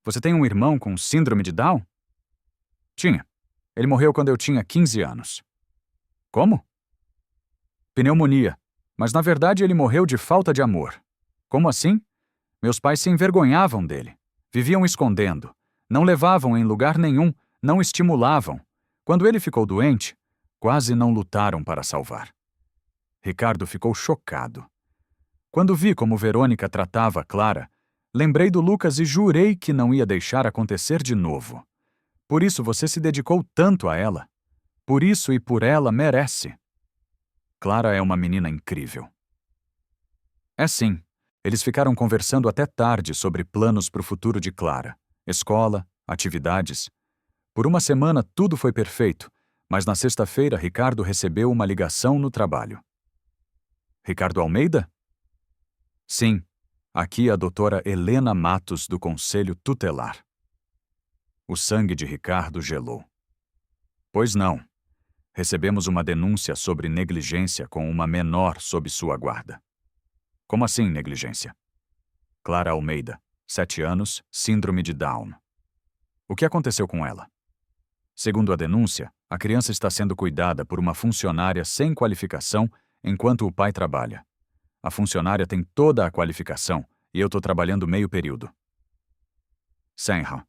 Você tem um irmão com síndrome de Down? Tinha. Ele morreu quando eu tinha 15 anos. Como? Pneumonia. Mas na verdade ele morreu de falta de amor. Como assim? Meus pais se envergonhavam dele. Viviam escondendo. Não levavam em lugar nenhum, não estimulavam. Quando ele ficou doente, quase não lutaram para salvar. Ricardo ficou chocado. Quando vi como Verônica tratava Clara, lembrei do Lucas e jurei que não ia deixar acontecer de novo. Por isso você se dedicou tanto a ela. Por isso e por ela merece. Clara é uma menina incrível. É sim. Eles ficaram conversando até tarde sobre planos para o futuro de Clara. Escola, atividades. Por uma semana tudo foi perfeito, mas na sexta-feira Ricardo recebeu uma ligação no trabalho. Ricardo Almeida? Sim. Aqui a doutora Helena Matos, do Conselho Tutelar. O sangue de Ricardo gelou. Pois não. Recebemos uma denúncia sobre negligência com uma menor sob sua guarda. Como assim, negligência? Clara Almeida, 7 anos, síndrome de Down. O que aconteceu com ela? Segundo a denúncia, a criança está sendo cuidada por uma funcionária sem qualificação enquanto o pai trabalha. A funcionária tem toda a qualificação e eu estou trabalhando meio período. Senra.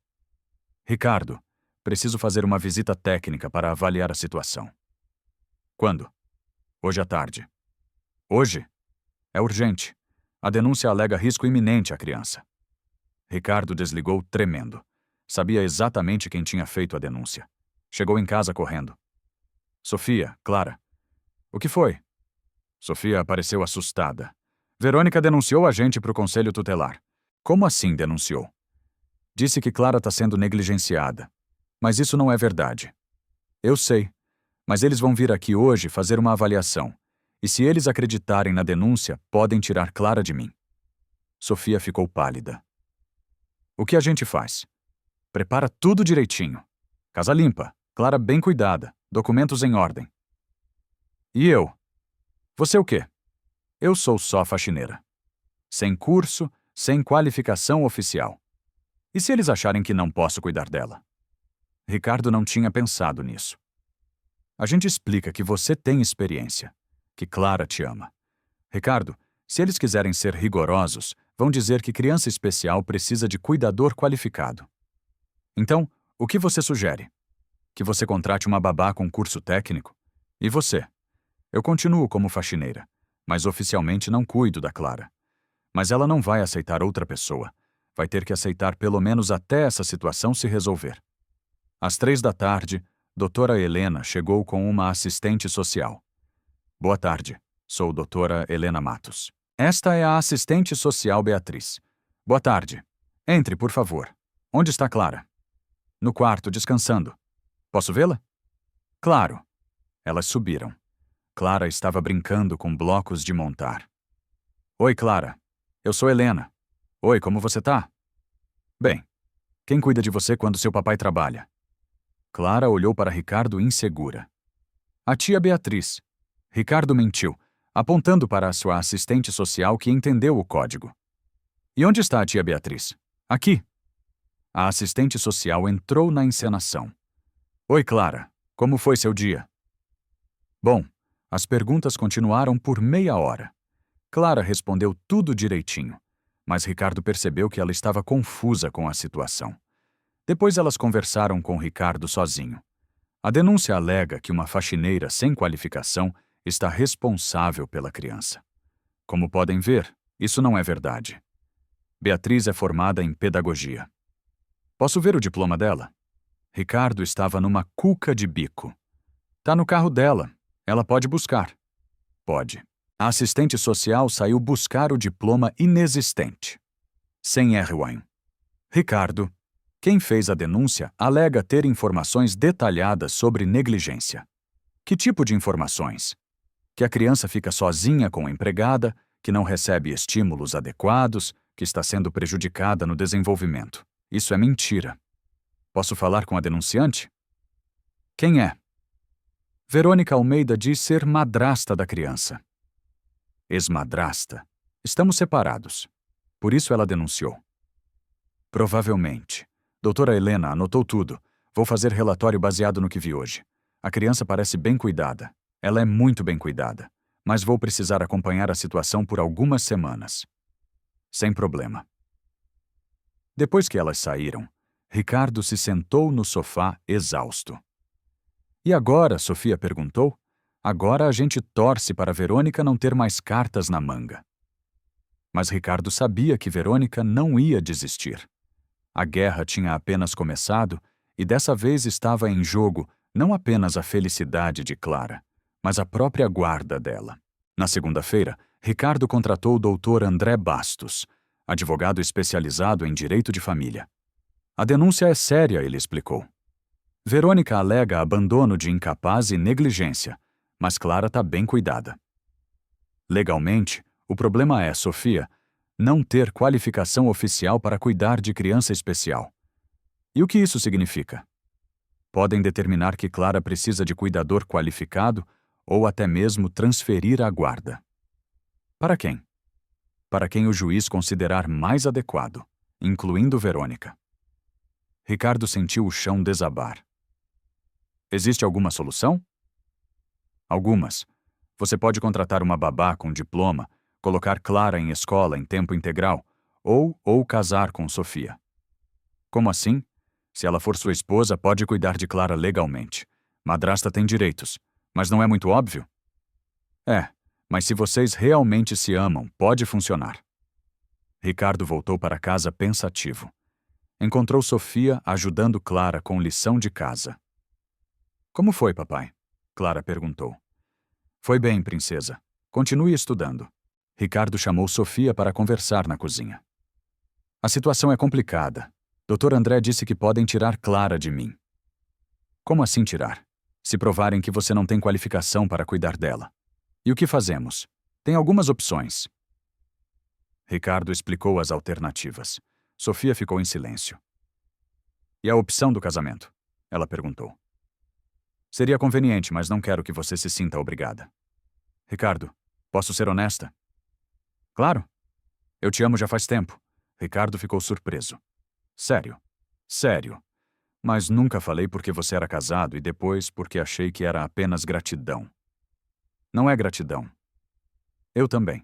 Ricardo, preciso fazer uma visita técnica para avaliar a situação. Quando? Hoje à tarde. Hoje? É urgente. A denúncia alega risco iminente à criança. Ricardo desligou tremendo. Sabia exatamente quem tinha feito a denúncia. Chegou em casa correndo. Sofia, Clara. O que foi? Sofia apareceu assustada. Verônica denunciou a gente para o Conselho Tutelar. Como assim denunciou? Disse que Clara está sendo negligenciada. Mas isso não é verdade. Eu sei. Mas eles vão vir aqui hoje fazer uma avaliação. E se eles acreditarem na denúncia, podem tirar Clara de mim. Sofia ficou pálida. O que a gente faz? Prepara tudo direitinho. Casa limpa, Clara bem cuidada, documentos em ordem. E eu? Você o quê? Eu sou só faxineira. Sem curso, sem qualificação oficial. E se eles acharem que não posso cuidar dela? Ricardo não tinha pensado nisso. A gente explica que você tem experiência, que Clara te ama. Ricardo, se eles quiserem ser rigorosos, vão dizer que criança especial precisa de cuidador qualificado. Então, o que você sugere? Que você contrate uma babá com curso técnico? E você? Eu continuo como faxineira, mas oficialmente não cuido da Clara. Mas ela não vai aceitar outra pessoa. Vai ter que aceitar pelo menos até essa situação se resolver. Às 15h, doutora Helena chegou com uma assistente social. Boa tarde, sou doutora Helena Matos. Esta é a assistente social Beatriz. Boa tarde. Entre, por favor. Onde está Clara? No quarto, descansando. Posso vê-la? Claro. Elas subiram. Clara estava brincando com blocos de montar. Oi, Clara. Eu sou Helena. Oi, como você tá? Bem, quem cuida de você quando seu papai trabalha? Clara olhou para Ricardo insegura. A tia Beatriz. Ricardo mentiu, apontando para a sua assistente social que entendeu o código. E onde está a tia Beatriz? Aqui. A assistente social entrou na encenação. Oi, Clara. Como foi seu dia? Bom, as perguntas continuaram por meia hora. Clara respondeu tudo direitinho, mas Ricardo percebeu que ela estava confusa com a situação. Depois elas conversaram com Ricardo sozinho. A denúncia alega que uma faxineira sem qualificação está responsável pela criança. Como podem ver, isso não é verdade. Beatriz é formada em pedagogia. Posso ver o diploma dela? Ricardo estava numa cuca de bico. Tá no carro dela. Ela pode buscar. Pode. A assistente social saiu buscar o diploma inexistente. Sem R1. Ricardo, quem fez a denúncia, alega ter informações detalhadas sobre negligência. Que tipo de informações? Que a criança fica sozinha com a empregada, que não recebe estímulos adequados, que está sendo prejudicada no desenvolvimento. Isso é mentira. Posso falar com a denunciante? Quem é? Verônica Almeida diz ser madrasta da criança. Ex-madrasta. Estamos separados. Por isso ela denunciou. Provavelmente. Doutora Helena anotou tudo. Vou fazer relatório baseado no que vi hoje. A criança parece bem cuidada. Ela é muito bem cuidada. Mas vou precisar acompanhar a situação por algumas semanas. Sem problema. Depois que elas saíram, Ricardo se sentou no sofá exausto. E agora? Sofia perguntou. Agora a gente torce para Verônica não ter mais cartas na manga. Mas Ricardo sabia que Verônica não ia desistir. A guerra tinha apenas começado e dessa vez estava em jogo não apenas a felicidade de Clara, mas a própria guarda dela. Na segunda-feira, Ricardo contratou o Dr. André Bastos, advogado especializado em direito de família. A denúncia é séria, ele explicou. Verônica alega abandono de incapaz e negligência, mas Clara está bem cuidada. Legalmente, o problema é, Sofia, não ter qualificação oficial para cuidar de criança especial. E o que isso significa? Podem determinar que Clara precisa de cuidador qualificado ou até mesmo transferir a guarda. Para quem? Para quem o juiz considerar mais adequado, incluindo Verônica. Ricardo sentiu o chão desabar. Existe alguma solução? Algumas. Você pode contratar uma babá com diploma, colocar Clara em escola em tempo integral, ou casar com Sofia. Como assim? Se ela for sua esposa, pode cuidar de Clara legalmente. Madrasta tem direitos, mas não é muito óbvio? É, mas se vocês realmente se amam, pode funcionar. Ricardo voltou para casa pensativo. Encontrou Sofia ajudando Clara com lição de casa. Como foi, papai? Clara perguntou. Foi bem, princesa. Continue estudando. Ricardo chamou Sofia para conversar na cozinha. A situação é complicada. Dr. André disse que podem tirar Clara de mim. Como assim tirar? Se provarem que você não tem qualificação para cuidar dela. E o que fazemos? Tem algumas opções. Ricardo explicou as alternativas. Sofia ficou em silêncio. E a opção do casamento? Ela perguntou. Seria conveniente, mas não quero que você se sinta obrigada. Ricardo, posso ser honesta? Claro. Eu te amo já faz tempo. Ricardo ficou surpreso. Sério? Sério. Mas nunca falei porque você era casado e depois porque achei que era apenas gratidão. Não é gratidão. Eu também.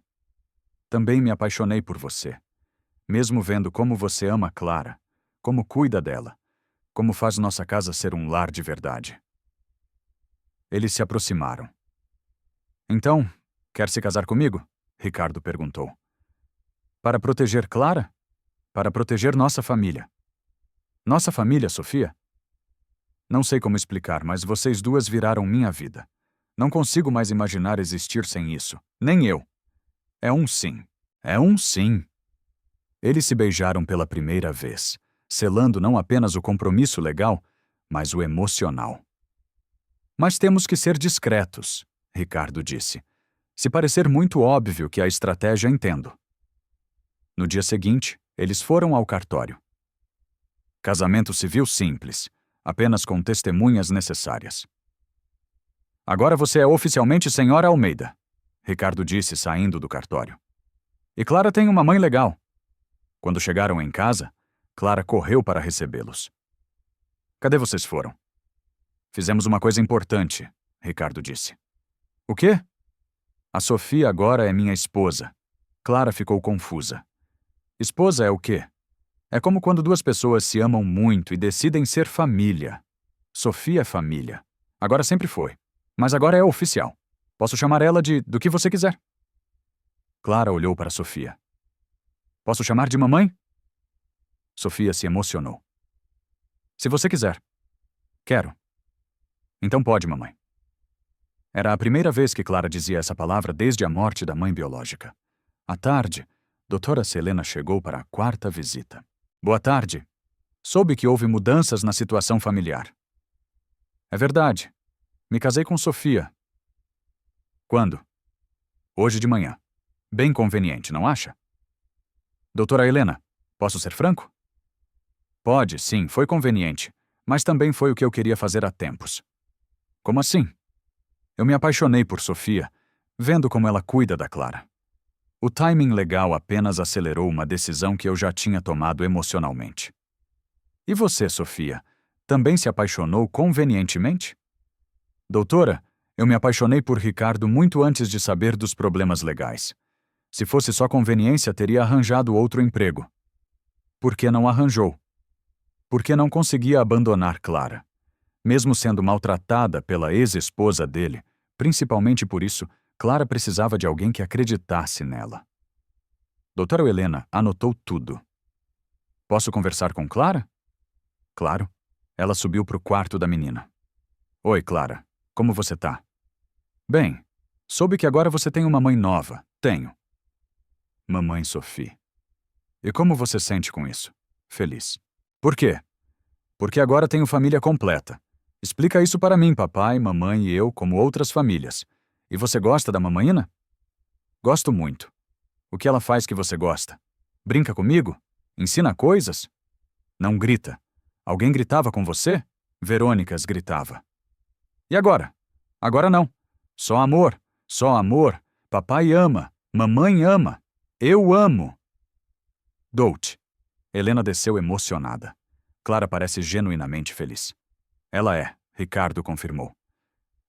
Também me apaixonei por você. Mesmo vendo como você ama Clara, como cuida dela, como faz nossa casa ser um lar de verdade. Eles se aproximaram. Então, quer se casar comigo? Ricardo perguntou. Para proteger Clara? Para proteger nossa família. Nossa família, Sofia? Não sei como explicar, mas vocês duas viraram minha vida. Não consigo mais imaginar existir sem isso. Nem eu. É um sim. É um sim. Eles se beijaram pela primeira vez, selando não apenas o compromisso legal, mas o emocional. Mas temos que ser discretos, Ricardo disse. Se parecer muito óbvio que a estratégia entendo. No dia seguinte, Eles foram ao cartório. Casamento civil simples, apenas com testemunhas necessárias. Agora você é oficialmente senhora Almeida, Ricardo disse saindo do cartório. E Clara tem uma mãe legal. Quando chegaram em casa, Clara correu para recebê-los. Cadê vocês foram? Fizemos uma coisa importante, Ricardo disse. O quê? A Sofia agora é minha esposa. Clara ficou confusa. Esposa é o quê? É como quando duas pessoas se amam muito e decidem ser família. Sofia é família. Agora sempre foi. Mas agora é oficial. Posso chamar ela do que você quiser. Clara olhou para Sofia. Posso chamar de mamãe? Sofia se emocionou. Se você quiser. Quero. Então pode, mamãe. Era a primeira vez que Clara dizia essa palavra desde a morte da mãe biológica. À tarde, doutora Selena chegou para a 4ª visita. Boa tarde. Soube que houve mudanças na situação familiar. É verdade. Me casei com Sofia. Quando? Hoje de manhã. Bem conveniente, não acha? Doutora Helena, posso ser franco? Pode, sim, foi conveniente, mas também foi o que eu queria fazer há tempos. Como assim? Eu me apaixonei por Sofia, vendo como ela cuida da Clara. O timing legal apenas acelerou uma decisão que eu já tinha tomado emocionalmente. E você, Sofia, também se apaixonou convenientemente? Doutora, eu me apaixonei por Ricardo muito antes de saber dos problemas legais. Se fosse só conveniência, teria arranjado outro emprego. Por que não arranjou? Porque não conseguia abandonar Clara. Mesmo sendo maltratada pela ex-esposa dele, principalmente por isso, Clara precisava de alguém que acreditasse nela. Doutora Helena anotou tudo. Posso conversar com Clara? Claro. Ela subiu para o quarto da menina. Oi, Clara. Como você tá? Bem, soube que agora você tem uma mãe nova. Tenho. Mamãe Sophie. E como você sente com isso? Feliz. Por quê? Porque agora tenho família completa. Explica isso para mim, papai, mamãe e eu, como outras famílias. E você gosta da mamaína? Gosto muito. O que ela faz que você gosta? Brinca comigo? Ensina coisas? Não grita. Alguém gritava com você? Verônicas gritava. E agora? Agora não. Só amor. Só amor. Papai ama. Mamãe ama. Eu amo. Doute. Helena desceu emocionada. Clara parece genuinamente feliz. Ela é, Ricardo confirmou.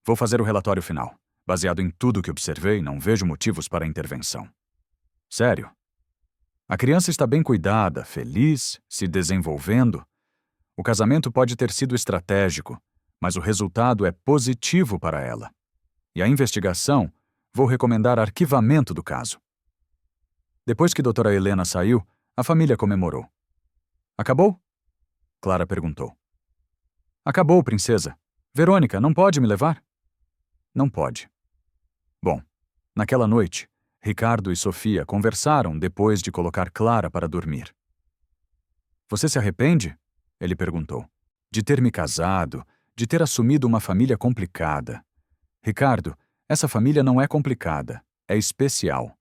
Vou fazer o relatório final. Baseado em tudo que observei, não vejo motivos para intervenção. Sério? A criança está bem cuidada, feliz, se desenvolvendo. O casamento pode ter sido estratégico, mas o resultado é positivo para ela. E a investigação, vou recomendar arquivamento do caso. Depois que doutora Helena saiu, a família comemorou. Acabou? Clara perguntou. Acabou, princesa. Verônica, não pode me levar? Não pode. Bom, naquela noite, Ricardo e Sofia conversaram depois de colocar Clara para dormir. Você se arrepende? Ele perguntou. De ter me casado, de ter assumido uma família complicada. Ricardo, essa família não é complicada, é especial.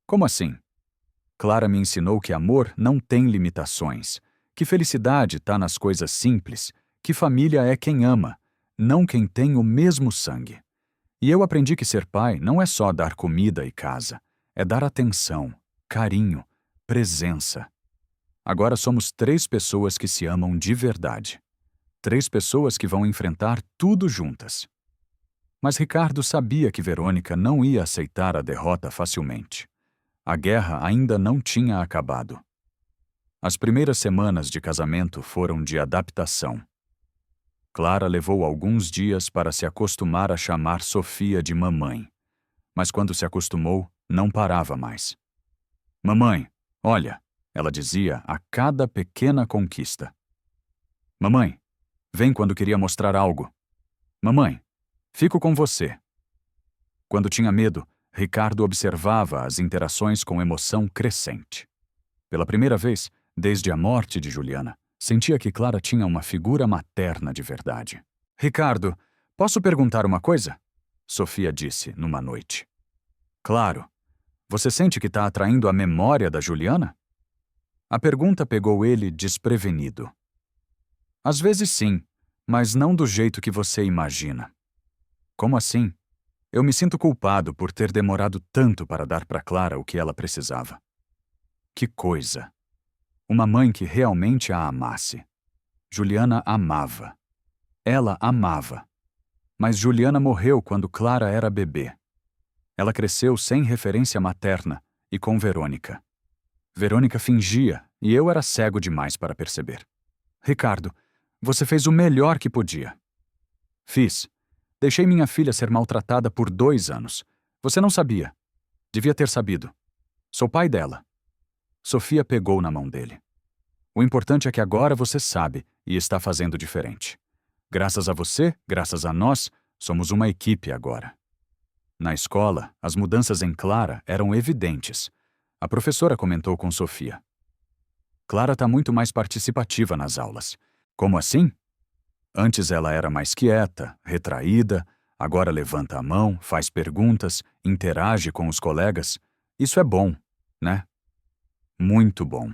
Como assim? Clara me ensinou que amor não tem limitações, que felicidade está nas coisas simples, que família é quem ama, não quem tem o mesmo sangue. E eu aprendi que ser pai não é só dar comida e casa, é dar atenção, carinho, presença. Agora somos 3 pessoas que se amam de verdade. 3 pessoas que vão enfrentar tudo juntas. Mas Ricardo sabia que Verônica não ia aceitar a derrota facilmente. A guerra ainda não tinha acabado. As primeiras semanas de casamento foram de adaptação. Clara levou alguns dias para se acostumar a chamar Sofia de mamãe. Mas quando se acostumou, não parava mais. Mamãe, olha, ela dizia a cada pequena conquista. Mamãe, vem quando queria mostrar algo. Mamãe, fico com você. Quando tinha medo, Ricardo observava as interações com emoção crescente. Pela primeira vez, desde a morte de Juliana, sentia que Clara tinha uma figura materna de verdade. Ricardo, posso perguntar uma coisa? Sofia disse numa noite. Claro. Você sente que está atraindo a memória da Juliana? A pergunta pegou ele desprevenido. Às vezes sim, mas não do jeito que você imagina. Como assim? Eu me sinto culpado por ter demorado tanto para dar para Clara o que ela precisava. Que coisa! Uma mãe que realmente a amasse. Juliana amava. Ela amava. Mas Juliana morreu quando Clara era bebê. Ela cresceu sem referência materna e com Verônica. Verônica fingia e eu era cego demais para perceber. Ricardo, você fez o melhor que podia. Fiz. Deixei minha filha ser maltratada por 2 anos. Você não sabia. Devia ter sabido. Sou pai dela. Sofia pegou na mão dele. O importante é que agora você sabe e está fazendo diferente. Graças a você, graças a nós, somos uma equipe agora. Na escola, as mudanças em Clara eram evidentes. A professora comentou com Sofia. Clara está muito mais participativa nas aulas. Como assim? Antes ela era mais quieta, retraída, agora levanta a mão, faz perguntas, interage com os colegas. Isso é bom, né? Muito bom.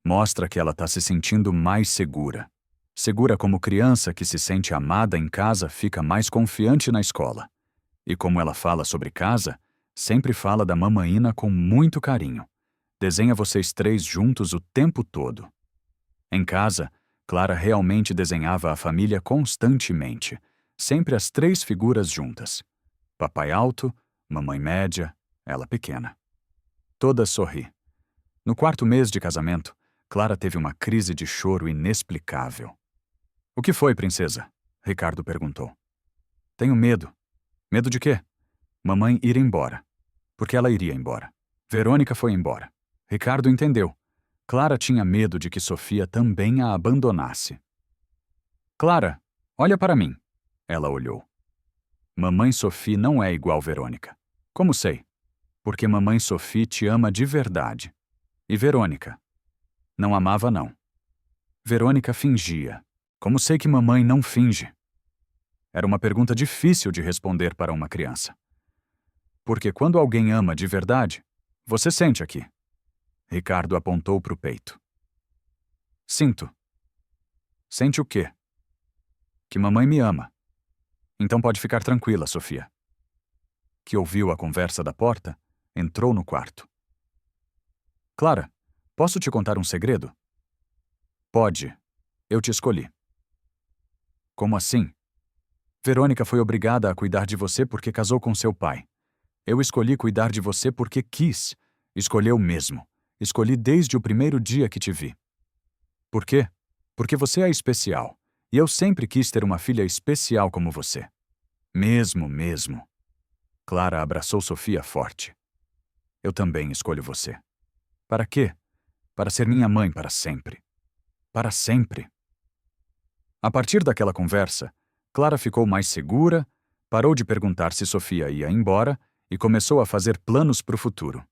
Mostra que ela está se sentindo mais segura. Segura como criança que se sente amada em casa fica mais confiante na escola. E como ela fala sobre casa, sempre fala da mamaína com muito carinho. Desenha vocês 3 juntos o tempo todo. Em casa, Clara realmente desenhava a família constantemente, sempre as 3 figuras juntas. Papai alto, mamãe média, ela pequena. Todas sorri. No 4º mês de casamento, Clara teve uma crise de choro inexplicável. O que foi, princesa? Ricardo perguntou. Tenho medo. Medo de quê? Mamãe ir embora. Porque ela iria embora. Verônica foi embora. Ricardo entendeu. Clara tinha medo de que Sofia também a abandonasse. Clara, olha para mim. Ela olhou. Mamãe Sophie não é igual Verônica. Como sei? Porque mamãe Sophie te ama de verdade. E Verônica? Não amava, não. Verônica fingia. Como sei que mamãe não finge? Era uma pergunta difícil de responder para uma criança. Porque quando alguém ama de verdade, você sente aqui. Ricardo apontou para o peito. Sinto. Sente o quê? Que mamãe me ama. Então pode ficar tranquila, Sofia. Que ouviu a conversa da porta, entrou no quarto. Clara, posso te contar um segredo? Pode. Eu te escolhi. Como assim? Verônica foi obrigada a cuidar de você porque casou com seu pai. Eu escolhi cuidar de você porque quis. Escolheu mesmo. Escolhi desde o primeiro dia que te vi. Por quê? Porque você é especial. E eu sempre quis ter uma filha especial como você. Mesmo. Clara abraçou Sofia forte. Eu também escolho você. Para quê? Para ser minha mãe para sempre. Para sempre. A partir daquela conversa, Clara ficou mais segura, parou de perguntar se Sofia ia embora e começou a fazer planos para o futuro.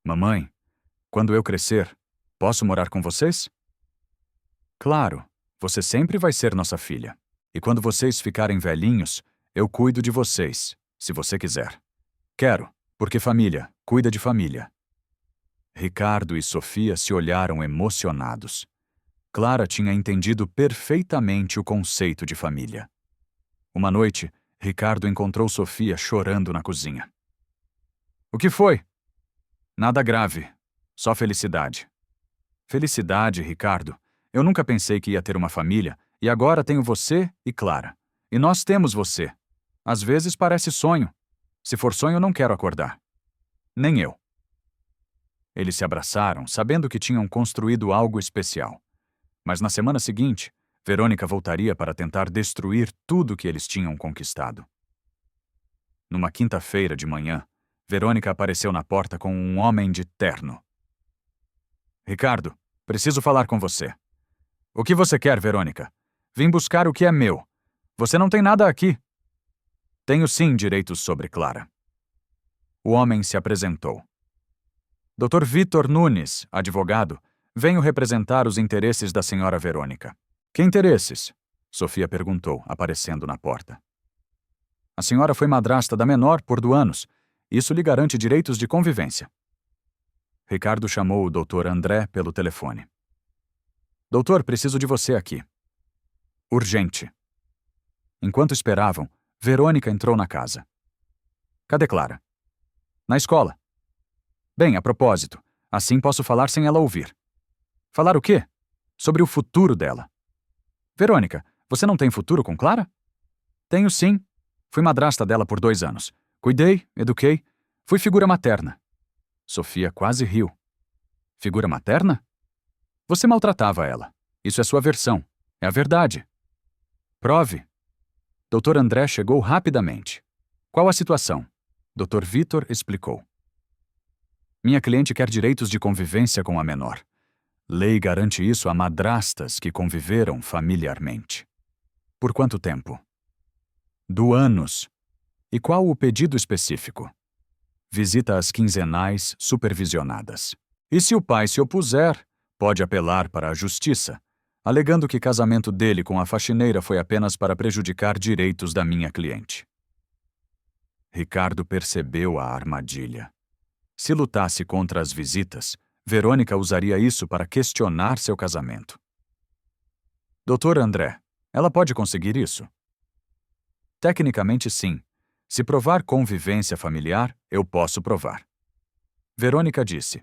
Mamãe, quando eu crescer, posso morar com vocês? Claro, você sempre vai ser nossa filha. E quando vocês ficarem velhinhos, eu cuido de vocês, se você quiser. Quero, porque família cuida de família. Ricardo e Sofia se olharam emocionados. Clara tinha entendido perfeitamente o conceito de família. Uma noite, Ricardo encontrou Sofia chorando na cozinha. O que foi? Nada grave, só felicidade. Felicidade, Ricardo. Eu nunca pensei que ia ter uma família, e agora tenho você e Clara. E nós temos você. Às vezes parece sonho. Se for sonho, não quero acordar. Nem eu. Eles se abraçaram, sabendo que tinham construído algo especial. Mas na semana seguinte, Verônica voltaria para tentar destruir tudo que eles tinham conquistado. Numa quinta-feira de manhã, Verônica apareceu na porta com um homem de terno. Ricardo, preciso falar com você. O que você quer, Verônica? Vim buscar o que é meu. Você não tem nada aqui. Tenho sim direitos sobre Clara. O homem se apresentou. Dr. Vitor Nunes, advogado, venho representar os interesses da senhora Verônica. Que interesses? Sofia perguntou, aparecendo na porta. A senhora foi madrasta da menor por 2 anos. Isso lhe garante direitos de convivência. Ricardo chamou o Dr. André pelo telefone. Doutor, preciso de você aqui. Urgente. Enquanto esperavam, Verônica entrou na casa. Cadê Clara? Na escola. Bem, a propósito, assim posso falar sem ela ouvir. Falar o quê? Sobre o futuro dela. Verônica, você não tem futuro com Clara? Tenho sim. Fui madrasta dela por 2 anos. Cuidei, eduquei, fui figura materna. Sofia quase riu. Figura materna? Você maltratava ela. Isso é sua versão. É a verdade. Prove. Dr. André chegou rapidamente. Qual a situação? Dr. Vitor explicou. Minha cliente quer direitos de convivência com a menor. Lei garante isso a madrastas que conviveram familiarmente. Por quanto tempo? Do anos. E qual o pedido específico? Visitas quinzenais supervisionadas. E se o pai se opuser, pode apelar para a justiça, alegando que casamento dele com a faxineira foi apenas para prejudicar direitos da minha cliente. Ricardo percebeu a armadilha. Se lutasse contra as visitas, Verônica usaria isso para questionar seu casamento. Doutor André, ela pode conseguir isso? Tecnicamente, sim. Se provar convivência familiar, eu posso provar. Verônica disse.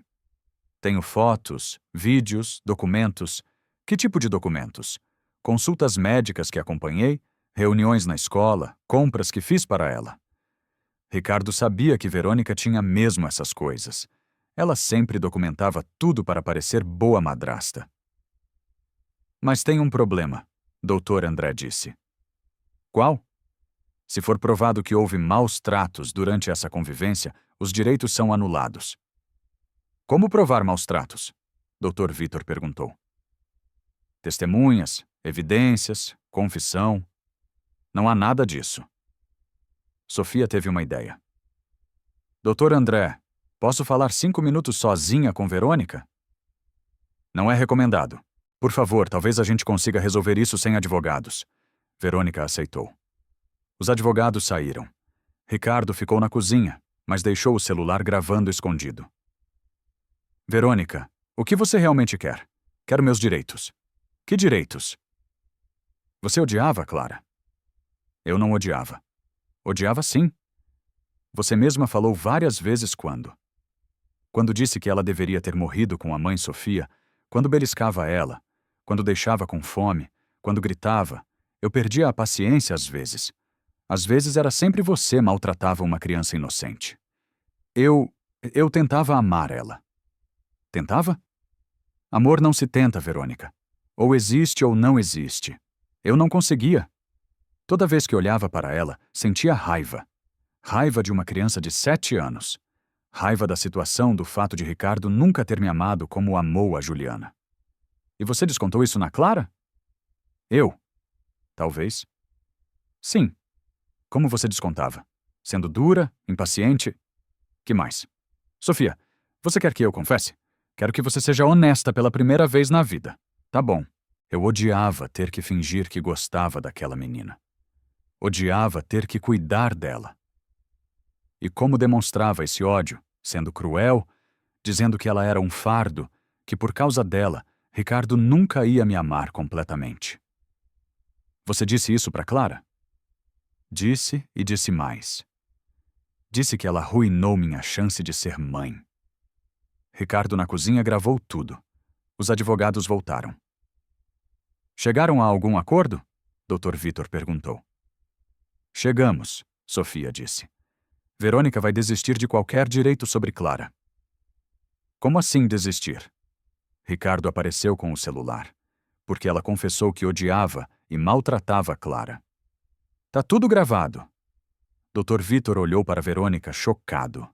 Tenho fotos, vídeos, documentos. Que tipo de documentos? Consultas médicas que acompanhei, reuniões na escola, compras que fiz para ela. Ricardo sabia que Verônica tinha mesmo essas coisas. Ela sempre documentava tudo para parecer boa madrasta. Mas tem um problema, Dr. André disse. Qual? Se for provado que houve maus tratos durante essa convivência, os direitos são anulados. Como provar maus tratos? Dr. Vitor perguntou. Testemunhas, evidências, confissão. Não há nada disso. Sofia teve uma ideia. Dr. André, posso falar 5 minutos sozinha com Verônica? Não é recomendado. Por favor, talvez a gente consiga resolver isso sem advogados. Verônica aceitou. Os advogados saíram. Ricardo ficou na cozinha, mas deixou o celular gravando escondido. Verônica, o que você realmente quer? Quero meus direitos. Que direitos? Você odiava, Clara? Eu não odiava. Odiava sim. Você mesma falou várias vezes quando. Quando disse que ela deveria ter morrido com a mãe Sofia, quando beliscava ela, quando deixava com fome, quando gritava, eu perdia a paciência às vezes. Às vezes era sempre você maltratava uma criança inocente. Eu tentava amar ela. Tentava? Amor não se tenta, Verônica. Ou existe ou não existe. Eu não conseguia. Toda vez que olhava para ela, sentia raiva. Raiva de uma criança de 7 anos. Raiva da situação do fato de Ricardo nunca ter me amado como amou a Juliana. E você descontou isso na Clara? Eu? Talvez. Sim. Como você descontava? Sendo dura, impaciente? Que mais? Sofia, você quer que eu confesse? Quero que você seja honesta pela primeira vez na vida. Tá bom. Eu odiava ter que fingir que gostava daquela menina. Odiava ter que cuidar dela. E como demonstrava esse ódio, sendo cruel, dizendo que ela era um fardo, que por causa dela, Ricardo nunca ia me amar completamente. Você disse isso para Clara? Disse e disse mais. Disse que ela arruinou minha chance de ser mãe. Ricardo na cozinha gravou tudo. Os advogados voltaram. Chegaram a algum acordo? Dr. Vitor perguntou. Chegamos, Sofia disse. Verônica vai desistir de qualquer direito sobre Clara. Como assim desistir? Ricardo apareceu com o celular, porque ela confessou que odiava e maltratava Clara. Tá tudo gravado. Dr. Vitor olhou para Verônica chocado.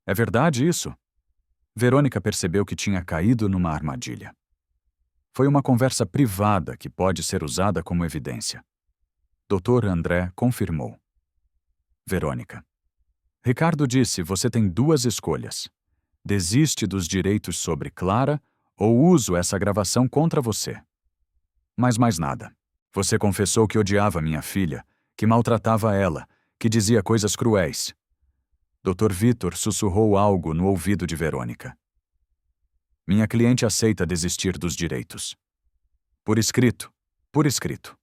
É verdade isso? Verônica percebeu que tinha caído numa armadilha. Foi uma conversa privada que pode ser usada como evidência. Dr. André confirmou. Verônica. Ricardo disse: você tem 2 escolhas. Desiste dos direitos sobre Clara ou uso essa gravação contra você. Mas mais nada. Você confessou que odiava minha filha, que maltratava ela, que dizia coisas cruéis. Dr. Vitor sussurrou algo no ouvido de Verônica. Minha cliente aceita desistir dos direitos. Por escrito, por escrito.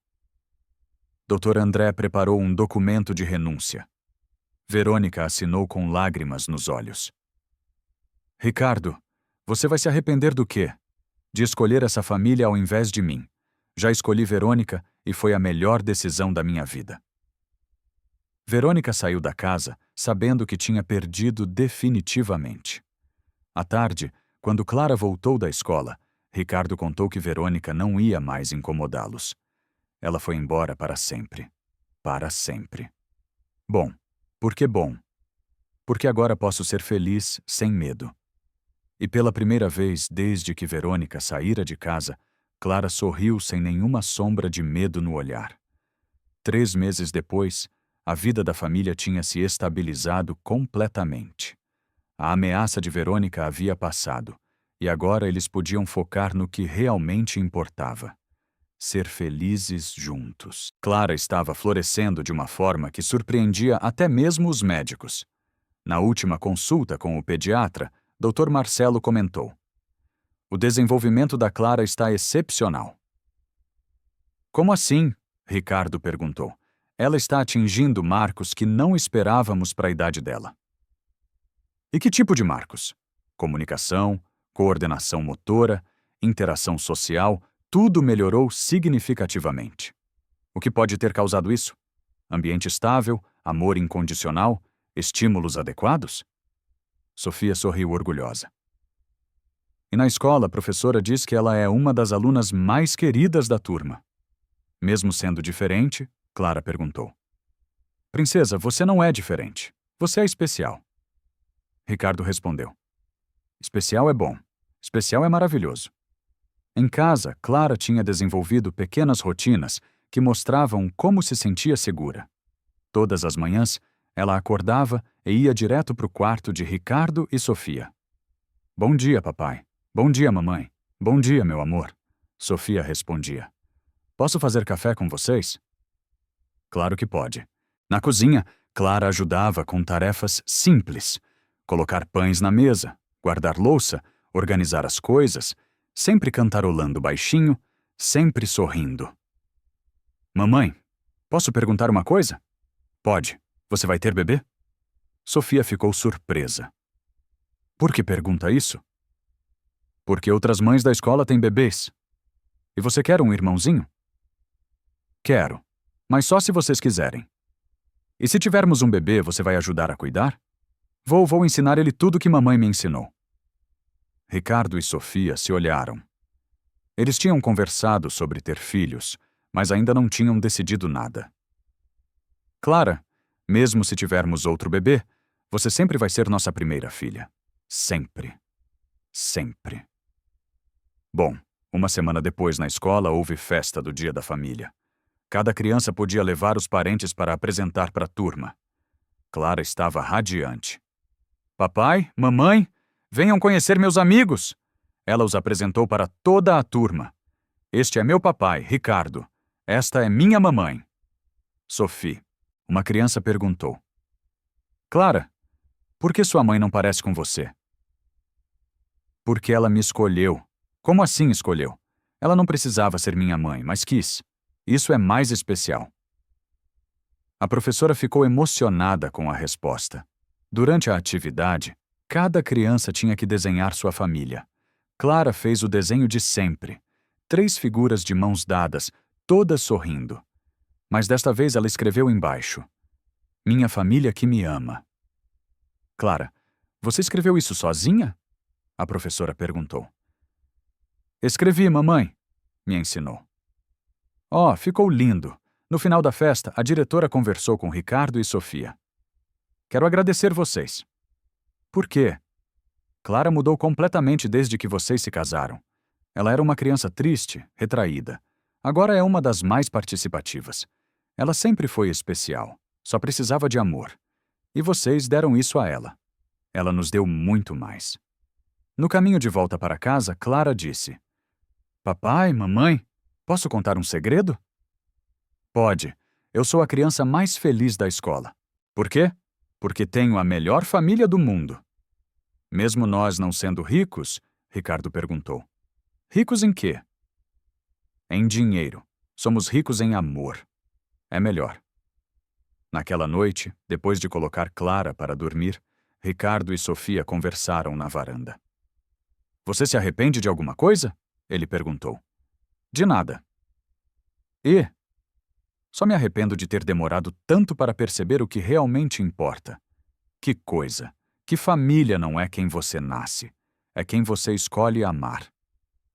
Dr. André preparou um documento de renúncia. Verônica assinou com lágrimas nos olhos. Ricardo, você vai se arrepender do quê? De escolher essa família ao invés de mim. Já escolhi Verônica e foi a melhor decisão da minha vida. Verônica saiu da casa sabendo que tinha perdido definitivamente. À tarde, quando Clara voltou da escola, Ricardo contou que Verônica não ia mais incomodá-los. Ela foi embora para sempre. Para sempre. Bom, por que bom? Porque agora posso ser feliz sem medo. E pela primeira vez desde que Verônica saíra de casa, Clara sorriu sem nenhuma sombra de medo no olhar. 3 meses depois, a vida da família tinha se estabilizado completamente. A ameaça de Verônica havia passado, e agora eles podiam focar no que realmente importava: ser felizes juntos. Clara estava florescendo de uma forma que surpreendia até mesmo os médicos. Na última consulta com o pediatra, Dr. Marcelo comentou: o desenvolvimento da Clara está excepcional. Como assim? Ricardo perguntou. Ela está atingindo marcos que não esperávamos para a idade dela. E que tipo de marcos? Comunicação, coordenação motora, interação social, tudo melhorou significativamente. O que pode ter causado isso? Ambiente estável, amor incondicional, estímulos adequados? Sofia sorriu orgulhosa. E na escola, a professora diz que ela é uma das alunas mais queridas da turma. Mesmo sendo diferente, Clara perguntou. Princesa, você não é diferente. Você é especial. Ricardo respondeu. Especial é bom. Especial é maravilhoso. Em casa, Clara tinha desenvolvido pequenas rotinas que mostravam como se sentia segura. Todas as manhãs, ela acordava e ia direto para o quarto de Ricardo e Sofia. Bom dia, papai. Bom dia, mamãe. Bom dia, meu amor. Sofia respondia. Posso fazer café com vocês? Claro que pode. Na cozinha, Clara ajudava com tarefas simples. Colocar pães na mesa, guardar louça, organizar as coisas, sempre cantarolando baixinho, sempre sorrindo. Mamãe, posso perguntar uma coisa? Pode. Você vai ter bebê? Sofia ficou surpresa. Por que pergunta isso? Porque outras mães da escola têm bebês. E você quer um irmãozinho? Quero, mas só se vocês quiserem. E se tivermos um bebê, você vai ajudar a cuidar? Vou ensinar ele tudo que mamãe me ensinou. Ricardo e Sofia se olharam. Eles tinham conversado sobre ter filhos, mas ainda não tinham decidido nada. Clara, mesmo se tivermos outro bebê, você sempre vai ser nossa primeira filha. Sempre. Sempre. Bom, uma semana depois na escola houve festa do Dia da Família. Cada criança podia levar os parentes para apresentar para a turma. Clara estava radiante. Papai, mamãe, venham conhecer meus amigos! Ela os apresentou para toda a turma. Este é meu papai, Ricardo. Esta é minha mamãe. Sophie, uma criança perguntou. Clara, por que sua mãe não parece com você? Porque ela me escolheu. Como assim escolheu? Ela não precisava ser minha mãe, mas quis. Isso é mais especial. A professora ficou emocionada com a resposta. Durante a atividade, cada criança tinha que desenhar sua família. Clara fez o desenho de sempre. 3 figuras de mãos dadas, todas sorrindo. Mas desta vez ela escreveu embaixo: Minha família que me ama. Clara, você escreveu isso sozinha? A professora perguntou. Escrevi, mamãe, me ensinou. Oh, ficou lindo. No final da festa, a diretora conversou com Ricardo e Sofia. Quero agradecer vocês. Por quê? Clara mudou completamente desde que vocês se casaram. Ela era uma criança triste, retraída. Agora é uma das mais participativas. Ela sempre foi especial. Só precisava de amor. E vocês deram isso a ela. Ela nos deu muito mais. No caminho de volta para casa, Clara disse: Papai, mamãe, posso contar um segredo? Pode. Eu sou a criança mais feliz da escola. Por quê? Porque tenho a melhor família do mundo. Mesmo nós não sendo ricos? Ricardo perguntou. Ricos em quê? Em dinheiro. Somos ricos em amor. É melhor. Naquela noite, depois de colocar Clara para dormir, Ricardo e Sofia conversaram na varanda. Você se arrepende de alguma coisa? Ele perguntou. De nada. E? Só me arrependo de ter demorado tanto para perceber o que realmente importa. Que coisa! Que família não é quem você nasce. É quem você escolhe amar.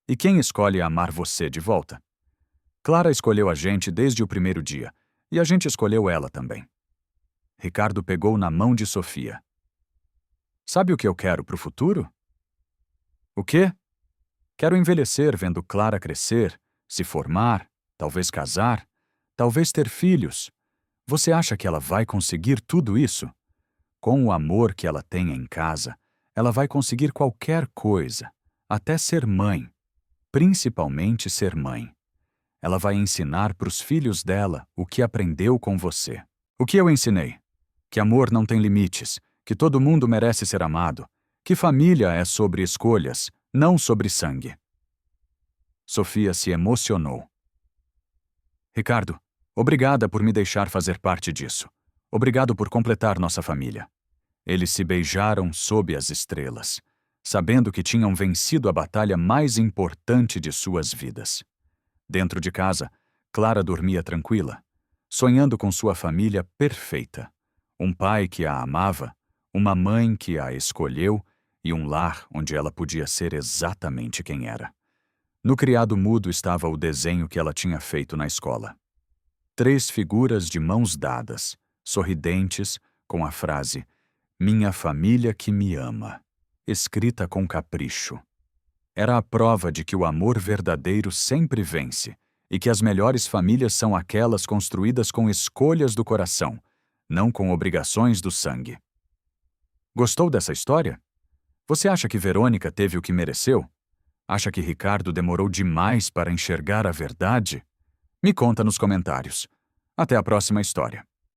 E quem escolhe amar você de volta? Clara escolheu a gente desde o primeiro dia, e a gente escolheu ela também. Ricardo pegou na mão de Sofia. Sabe o que eu quero pro futuro? O quê? Quero envelhecer vendo Clara crescer, se formar, talvez casar, talvez ter filhos. Você acha que ela vai conseguir tudo isso? Com o amor que ela tem em casa, ela vai conseguir qualquer coisa, até ser mãe. Principalmente ser mãe. Ela vai ensinar para os filhos dela o que aprendeu com você. O que eu ensinei? Que amor não tem limites, que todo mundo merece ser amado, que família é sobre escolhas, não sobre sangue. Sofia se emocionou. Ricardo, obrigada por me deixar fazer parte disso. Obrigado por completar nossa família. Eles se beijaram sob as estrelas, sabendo que tinham vencido a batalha mais importante de suas vidas. Dentro de casa, Clara dormia tranquila, sonhando com sua família perfeita. Um pai que a amava, uma mãe que a escolheu e um lar onde ela podia ser exatamente quem era. No criado mudo estava o desenho que ela tinha feito na escola. 3 figuras de mãos dadas, sorridentes, com a frase "Minha família que me ama", escrita com capricho. Era a prova de que o amor verdadeiro sempre vence e que as melhores famílias são aquelas construídas com escolhas do coração, não com obrigações do sangue. Gostou dessa história? Você acha que Verônica teve o que mereceu? Acha que Ricardo demorou demais para enxergar a verdade? Me conta nos comentários. Até a próxima história.